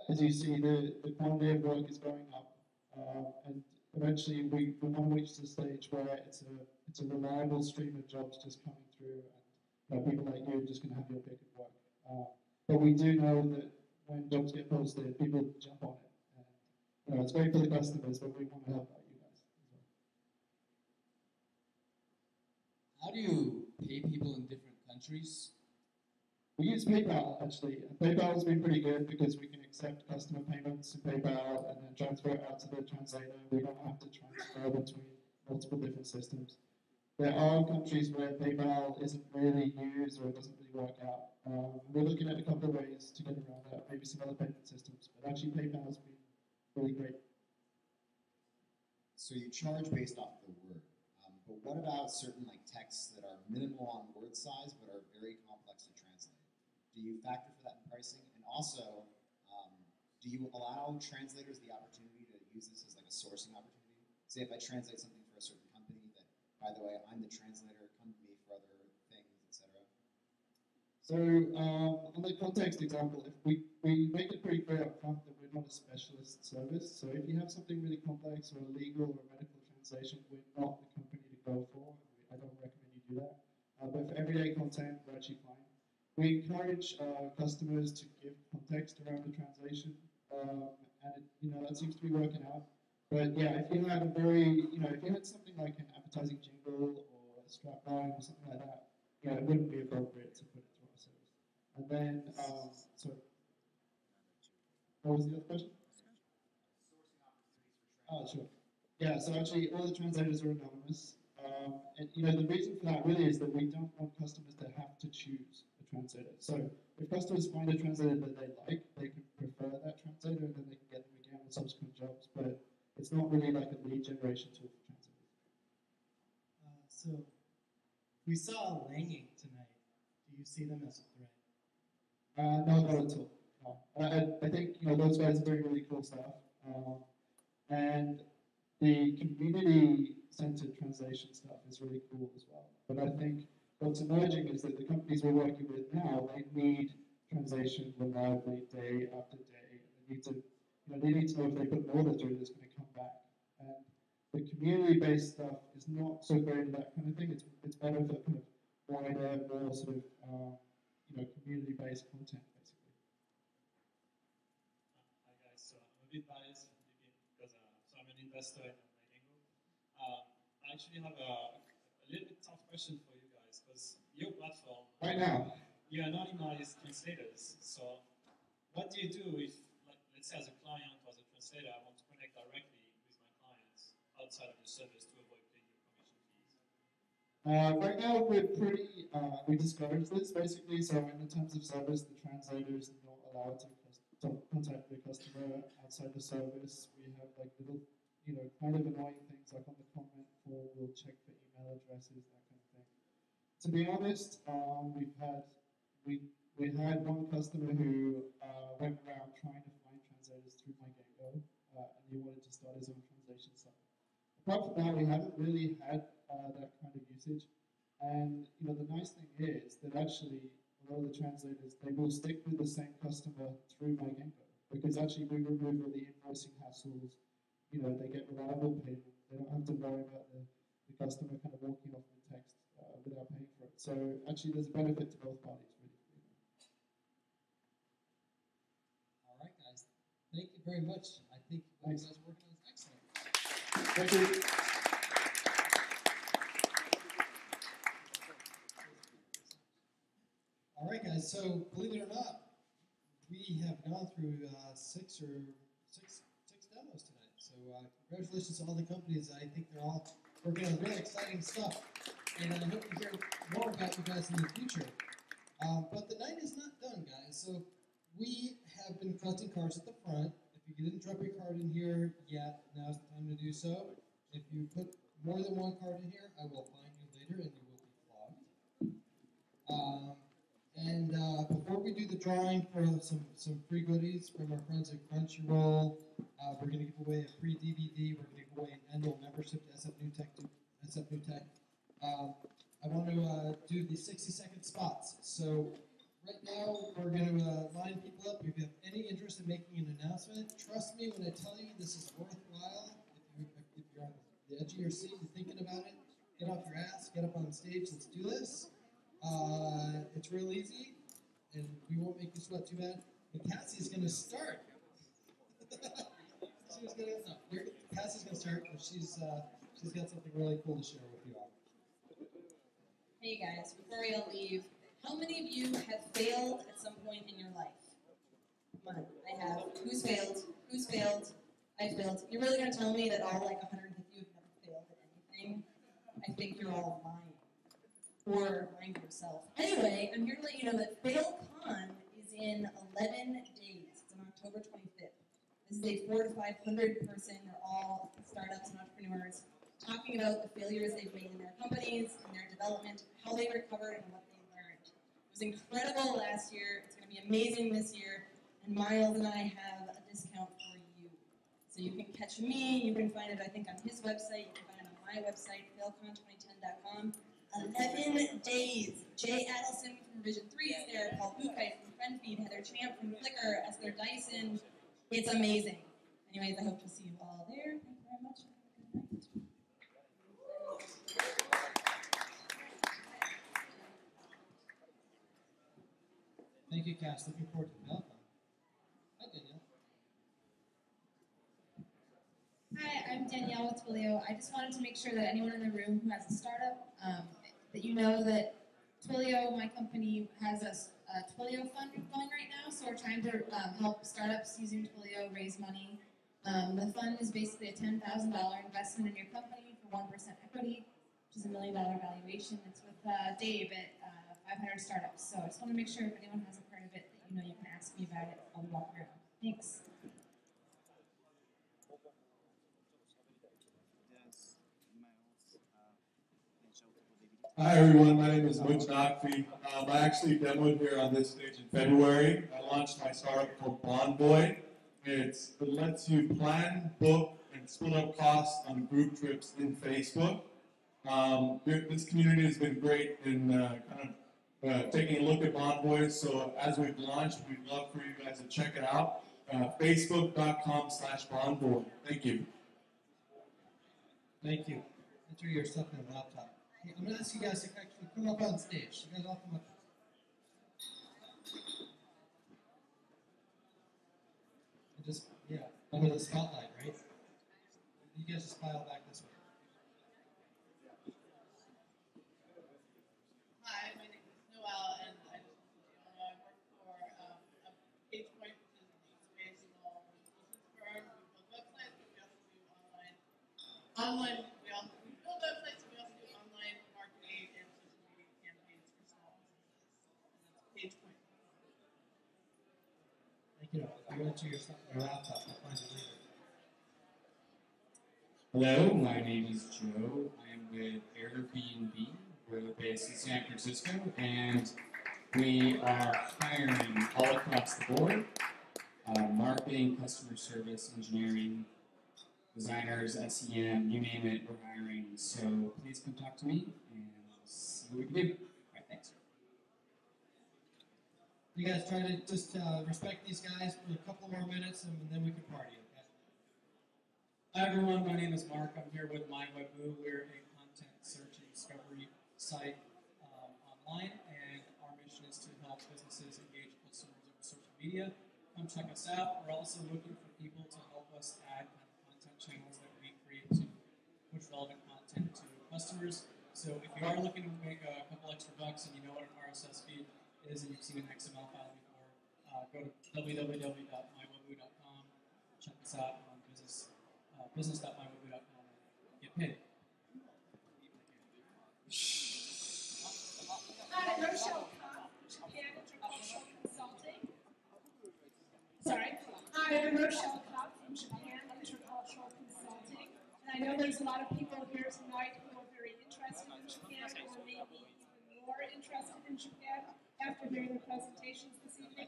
as you see, the quantity of work is going up, and eventually we want to reach the stage where it's a reliable stream of jobs just coming through, and people like you are just going to have your pick of work. But we do know that when jobs get posted, people jump on it. And, it's great for the customers, but we want to help out you guys as well. How do you pay people in different countries? We use PayPal, actually. And PayPal has been pretty good because we can accept customer payments in PayPal and then transfer it out to the translator. We don't have to transfer between multiple different systems. There are countries where PayPal isn't really used or it doesn't really work out. We're looking at a couple of ways to get around that, maybe some other payment systems, but actually PayPal has been really great. So you charge based off the word, but what about certain texts that are minimal on word size but are very complex to translate? Do you factor for that in pricing? And also, do you allow translators the opportunity to use this as a sourcing opportunity? Say if I translate something for a certain company that, by the way, I'm the translator, come to me for other things, etc. So on the context example, if we make it pretty clear up front that we're not a specialist service. So if you have something really complex or a legal or medical translation, we're not the company to go for. I don't recommend you do that. But for everyday content, we're actually fine. We encourage customers to give context around the translation, and that seems to be working out. But yeah, if you had if you had something like an advertising jingle or a strap line or something like that, it wouldn't be appropriate to put it through our service. And then, what was the other question? Oh, sure. Yeah, so actually all the translators are anonymous. And the reason for that really is that we don't want customers to have to choose a translator. So if customers find a translator that they like, they can prefer that translator and then they can get them again on subsequent jobs. But it's not really like a lead generation tool for translators. So we saw Langing tonight. Do you see them as a threat? No, not at all. No. I think those guys are doing really cool stuff. And the community-centered translation stuff is really cool as well. But I think what's emerging is that the companies we're working with now, they need translation reliably day after day. They need to know if they put an order through, it's going to come back. And the community-based stuff is not so great at that kind of thing. It's better for kind of wider, more sort of community-based content, basically. Hi guys, so I'm a bit biased because I'm an investor in Lango. I actually have a little bit tough question for you guys because your platform right now, you anonymize translators. So what do you do if, let's say, as a client or as a translator, I want to connect directly with my clients outside of your service to avoid paying your commission fees? Right now, we discourage this basically. So in the terms of service, the translator is not allowed to contact the customer outside the service. We have little, kind of annoying things like on the comment form, we'll check for email addresses, that kind of thing. To be honest, we had one customer who went around trying to find translators through MyGetGo, and he wanted to start his own translation site. apart from that, we haven't really had that kind of usage. And the nice thing is that actually a lot of the translators, they will stick with the same customer through Magento, because actually we remove all the invoicing hassles. They get reliable payment. They don't have to worry about the customer kind of walking off with text without paying for it. So actually there's a benefit to both parties, really. All right, guys. Thank you very much. I think what you guys are working on is excellent. Thank you. All right, guys. So believe it or not, we have gone through six demos tonight. So congratulations to all the companies. I think they're all working on really exciting stuff, and I hope to hear more about you guys in the future. But the night is not done, guys. So we have been collecting cards at the front. If you didn't drop your card in here yet, now's the time to do so. If you put more than one card in here, I will find you later, and you will be flogged. Before we do the drawing for some free goodies from our friends at Crunchyroll, we're going to give away a free DVD. We're going to give away an annual membership to SF New Tech. I want to do the 60-second spots. So right now, we're going to line people up. If you have any interest in making an announcement, trust me when I tell you this is worthwhile. If you're on the edge of your seat, you're thinking about it, get off your ass, get up on stage, let's do this. It's real easy, and we won't make you sweat too bad. And Cassie's going to start. Cassie's going to start, and she's got something really cool to share with you all. Hey guys, before we all leave, how many of you have failed at some point in your life? Come on, I have. Who's failed? Who's failed? I failed. You're really going to tell me that all 150 of you have never failed at anything? I think you're all lying. Or lying to yourself. Anyway, I'm here to let you know that FailCon is in 11 days. It's on October 25th. This is a 400 to 500 person, they're all startups and entrepreneurs, talking about the failures they've made in their companies, in their development, how they recovered, and what they learned. It was incredible last year. It's going to be amazing this year. And Miles and I have a discount for you. So you can catch me. You can find it, I think, on his website. You can find it on my website, failcon2010.com. 11 days. Jay Adelson from Vision 3 is there, Paul Buchheit from FriendFeed, Heather Champ from Flickr, Esther Dyson. It's amazing. Anyways, I hope to see you all there. Thank you very much. Good night. Thank you, Cass. Looking forward to the Meltdown. Hi, Danielle. Hi, I'm Danielle with Twilio. I just wanted to make sure that anyone in the room who has a startup, that you know that Twilio, my company, has a Twilio fund going right now. So we're trying to help startups using Twilio raise money. The fund is basically a $10,000 investment in your company for 1% equity, which is $1 million valuation. It's with Dave at 500 Startups. So I just want to make sure if anyone has a part of it that you know you can ask me about it. I'll be walking around. Thanks. Hi everyone, my name is Mujh Naqvi. I actually demoed here on this stage in February. I launched my startup called Bonvoy. It lets you plan, book, and split up costs on group trips in Facebook. This community has been great in taking a look at Bonvoy. So as we've launched, we'd love for you guys to check it out. Facebook.com/Bonvoy. Thank you. Thank you. Enter your stuff in the laptop. Hey, I'm going to ask you guys to actually come up on stage. You guys all come up. And just, under the spotlight, right? You guys just file back this way. Hi, my name is Noelle, and I work for PagePoint, which is an educational business firm. We build websites, but we also do online. We build websites, but we also do online marketing and social media campaigns for small businesses. And that's PagePoint. Thank you. If you enter your stuff in your laptop, I'll find you later. Hello, my name is Joe. I'm with Airbnb. We're based in San Francisco, and we are hiring all across the board, marketing, customer service, engineering, designers, SEM, you name it, we're hiring. So please come talk to me and we'll see what we can do. All right, thanks. You guys try to just respect these guys for a couple more minutes and then we can party, okay? Hi everyone, my name is Mark. I'm here with MyWebMove. We're a content search and discovery site online, and our mission is to help businesses engage customers over social media. Come check us out. We're also looking for people to help us add kind of content channels that we create to push relevant content to customers. So if you are looking to make a couple extra bucks and you know what an RSS feed is and you've seen an XML file before, go to www.mywebmove.com, check us out on business.mywebmove.com and get paid. Hi, Rochelle Kopp, Japan Intercultural Consulting. Sorry. Hi, I'm Rochelle Kopp from Japan Intercultural Consulting. And I know there's a lot of people here tonight who are very interested in Japan or maybe even more interested in Japan after hearing the presentations this evening.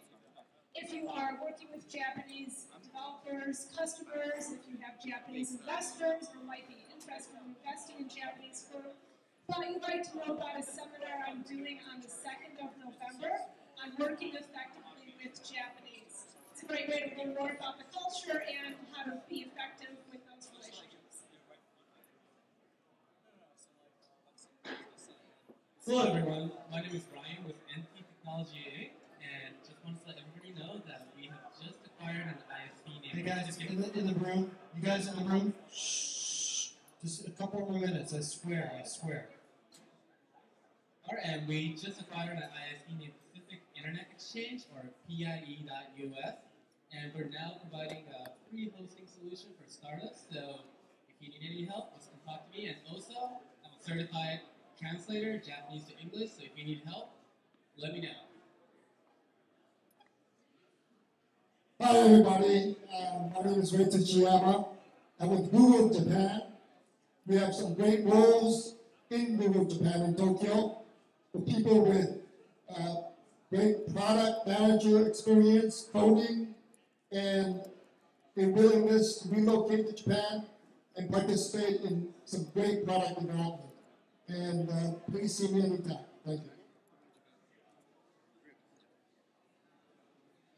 If you are working with Japanese developers, customers, if you have Japanese investors or might be interested in investing in Japanese firms, but you'd like to know about a seminar I'm doing on the 2nd of November on working effectively with Japanese. It's a great way to learn more about the culture and how to be effective with those relationships. Hello everyone, my name is Brian with NP Technology Inc. And just wanted to let everybody know that we have just acquired an ISP named. Hey guys, in the room, you guys in the room, shh, just a couple more minutes, I swear, I swear. Alright, and we just acquired an ISP named Pacific Internet Exchange, or PIE.US, and we're now providing a free hosting solution for startups. So if you need any help, just come talk to me. And also, I'm a certified translator, Japanese to English. So if you need help, let me know. Hi everybody, my name is Ray Tachiyama. I'm with Google Japan. We have some great roles in Google Japan in Tokyo for people with great product manager experience, coding, and a willingness to relocate to Japan and participate in some great product development. And please see me anytime. Thank you.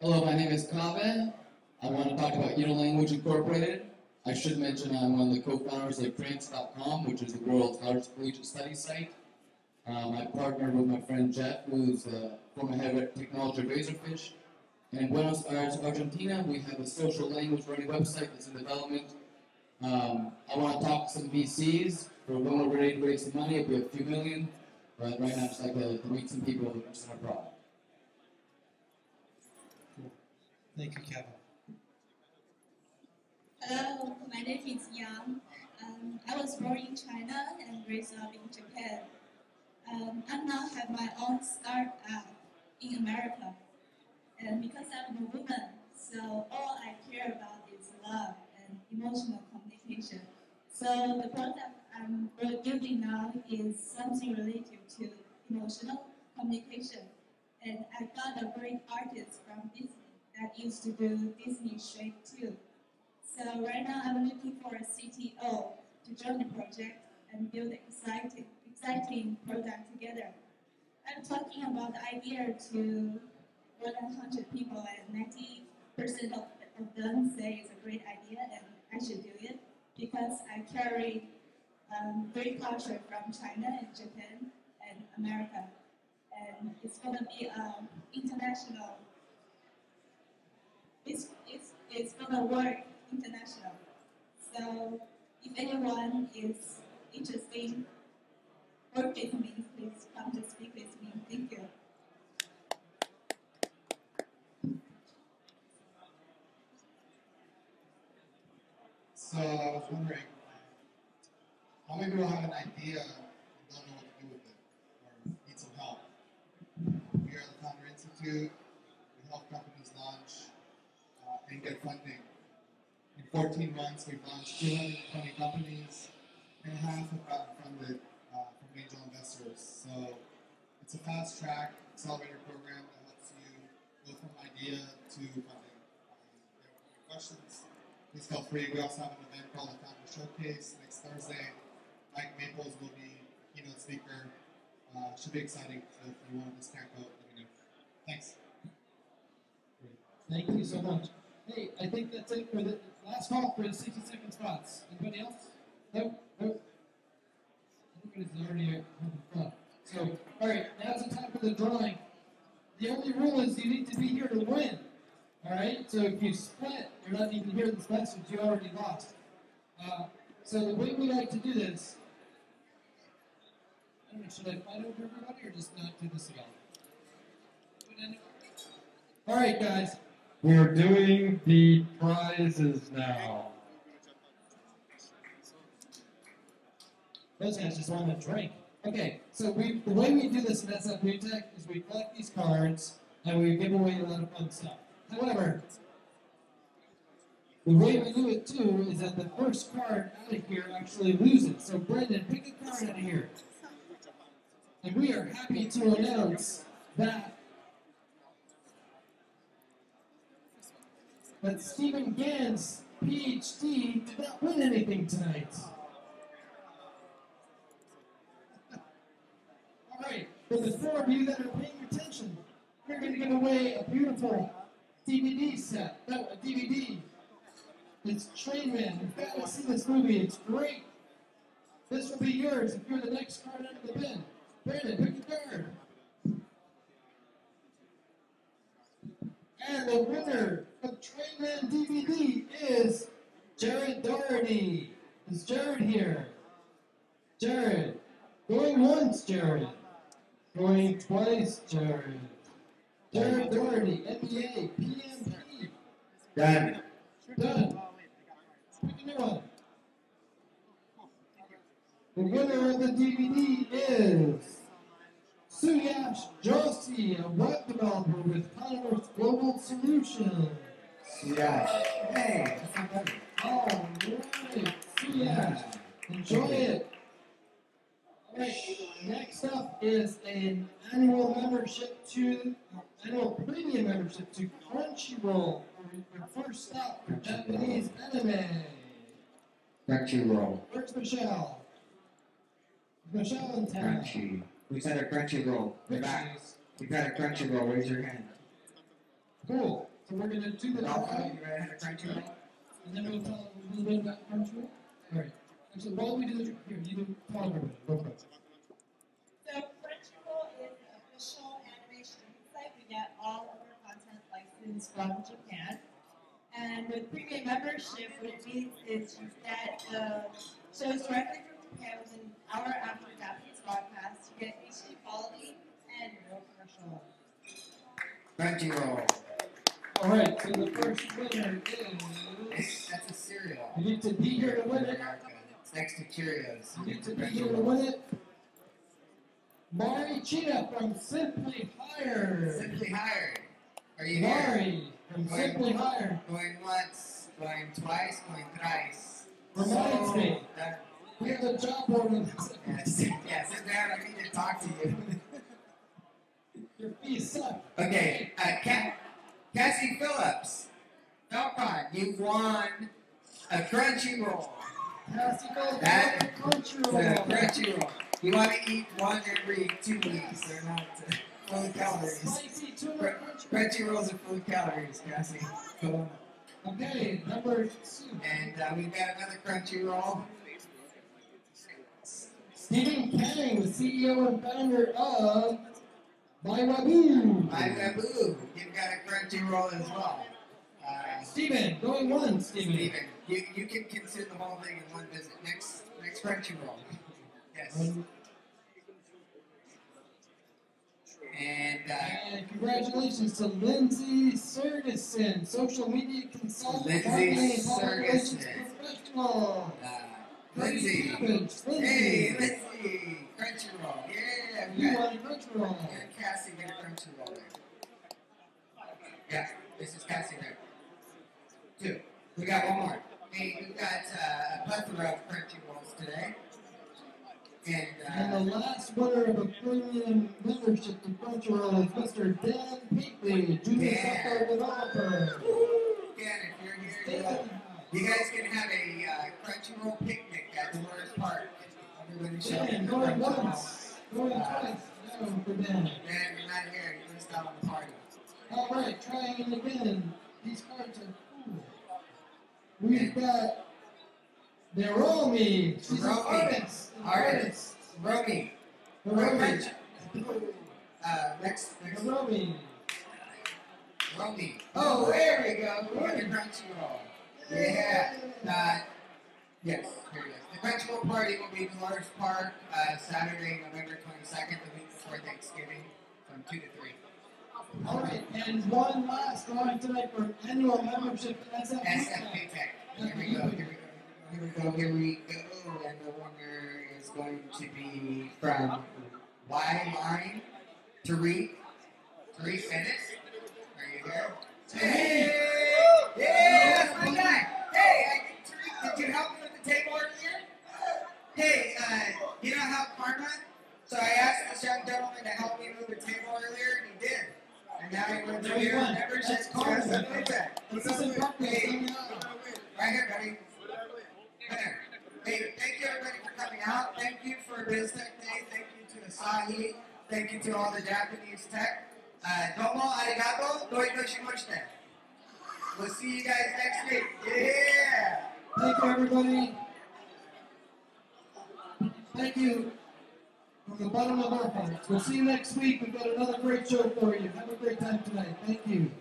Hello, my name is Kabe. I want to talk about Unilanguage Incorporated. I should mention I'm one of the co-founders of Cranks.com, which is the world's largest collegiate studies site. I partnered with my friend Jeff, who's former head of technology at Razorfish. And in Buenos Aires, Argentina, we have a social language learning website that's in development. I want to talk to some VCs for when we're ready to raise some money. It'll be a few million, but right now I'd just like to meet some people who are interested in our product. Thank you, Kevin. Hello, my name is Yang. I was born in China and raised up in Japan. I now have my own startup in America. And because I'm a woman, so all I care about is love and emotional communication. So the product I'm building now is something related to emotional communication. And I got a great artist from Disney that used to do Disney Shrek too. So right now I'm looking for a CTO to join the project and build an exciting product together. I'm talking about the idea to 100 people, and 90% of them say it's a great idea and I should do it because I carry great culture from China and Japan and America. And it's going to be international. It's going to work international. So if anyone is interested, work with me, please come to speak with me. Thank you. So I was wondering, how many people have an idea and don't know what to do with it or need some help? We are the Founder Institute. We help companies launch and get funding. In 14 months, we've launched 220 companies, and half have gotten funded from angel investors. So it's a fast track accelerator program that helps you go from idea to funding. If you have any questions, please feel free. We also have an event called the Founder Showcase next Thursday. Mike Maples will be keynote speaker. Should be exciting. So if you want to discount code, let me know. Thanks. Thank you so much. Hey, I think that's it for the last call for the 60-second spots. Anybody else? Nope. Nope. Everybody's already having fun. So, all right, now's the time for the drawing. The only rule is you need to be here to win. All right. So if you split, you're not even hearing this message. You already lost. So the way we like to do this. I don't know, should I fight over everybody or just not do this at all? All right, guys. We're doing the prizes now. Those guys just want to drink. Okay, so the way we do this in SF New Tech is we collect these cards and we give away a lot of fun stuff. However, the way we do it too is that the first card out of here actually loses. So Brendan, pick a card out of here. And we are happy to announce that Stephen Gans, PhD, did not win anything tonight. All right, for the four of you that are paying attention, we're going to give away a beautiful DVD set. No, a DVD. It's Trainman. You've got to see this movie. It's great. This will be yours if you're the next card out of the bin. Brandon, pick a card. And the winner of Trainman DVD is Jared Doherty. Is Jared here? Jared. Going once, Jared. Going twice, Jared. Jared Doherty, NBA, PMP. Done. Done. Pick a new one. The winner of the DVD is Suyash Joshi, a web developer with Commerce Global Solutions. Suyash. Hey, that's not bad. All right, Suyash. Enjoy it. All right, next up is an annual premium membership to Crunchyroll for your first stop for Japanese anime. Crunchyroll. Where's Michelle? Michelle in town. Crunchy. Who's had a Crunchyroll? We're back. You've had a Crunchyroll. Raise your hand. Cool. So we're gonna do the drawing. You had a Crunchyroll? And then we'll tell them a little bit about Crunchyroll. All right. Actually, while we do the here, you do tell everybody. Go for it. So Crunchyroll is an official animation site. We get all of our content licensed from Japan. And with premium membership, what it means is you get shows directly from Japan within an hour after the Japanese broadcast. You get HD quality and no commercial. Crunchyroll. All right. So the first winner is. That's a cereal. You need to be here to win it. It's next to Cheerios. You need to be here to win it. Mari Cheetah from Simply Hired. Simply Hired. Are you Mari here? from Simply Hired. Going once, going twice, going thrice. Reminds me. We have a job order. Yes, sit down. I need to talk to you. Your fees suck. Okay, Cassie Phillips. Falcon, you've won a Crunchyroll. Cassie Phillips, That Crunchyroll. Crunchyroll. You want to eat one every 2 weeks. They're not full of calories. Spicy tuna Crunchyrolls are full of calories, Cassie. Go on. Okay, number 2. And we've got another Crunchyroll. Stephen Kang, the CEO and founder of MyWeboo. MyWeboo. You've got a Crunchyroll as well. Stephen, going once, Stephen. You can consume the whole thing in one visit. Next Crunchyroll. Yes. And congratulations to Lindsay Sergeson, social media consultant, Lindsay marketing and public relations Sergeson. professional. Lindsay. Hey, Lindsay. Crunchyroll. Yeah. You want a Crunchyroll. And Cassie get a Crunchyroll there. Yeah, this is Cassie there. 2. We got one more. Hey, we've got a plethora of Crunchyrolls today. And the last winner of a premium membership to Crunchyroll is Mr. Dan Peatley, junior software developer. Dan, if you're here, You guys can have a Crunchyroll picnic at Dolores Park. Everybody show up. Dan, going once, going twice. No, for Dan. Dan, you're not here. You missed out on the party. All right, trying it again. These cards are cool. We've got Naomi. She's an artist. Artist. Romy. Romy. Next. Romy. Romy. Oh, there we go. We're in the Crunchyroll. Yeah. Yes, here it is. The Crunchyroll party will be Dolores Park, Saturday, November 22nd, the week before Thanksgiving, from 2 to 3. All right, and one last drawing tonight for annual membership to SFP Tech. Here we go. And the winner is going to be from Y-Line, Tariq Ennis. Are you there? Hey! Yeah, that's my guy. Hey, Tariq, did you help me with the table earlier? Hey, you know how Karma? So I asked this young gentleman to help me move the table earlier, and he did. And now he went through your membership to SFP Tech. Hey, right here, buddy. There. Hey, thank you everybody for coming out. Thank you for BizTech Day. Thank you to Asahi. Thank you to all the Japanese tech. Domo arigato. Doi doshimoshite. We'll see you guys next week. Yeah. Thank you, everybody. Thank you from the bottom of our hearts. We'll see you next week. We've got another great show for you. Have a great time tonight. Thank you.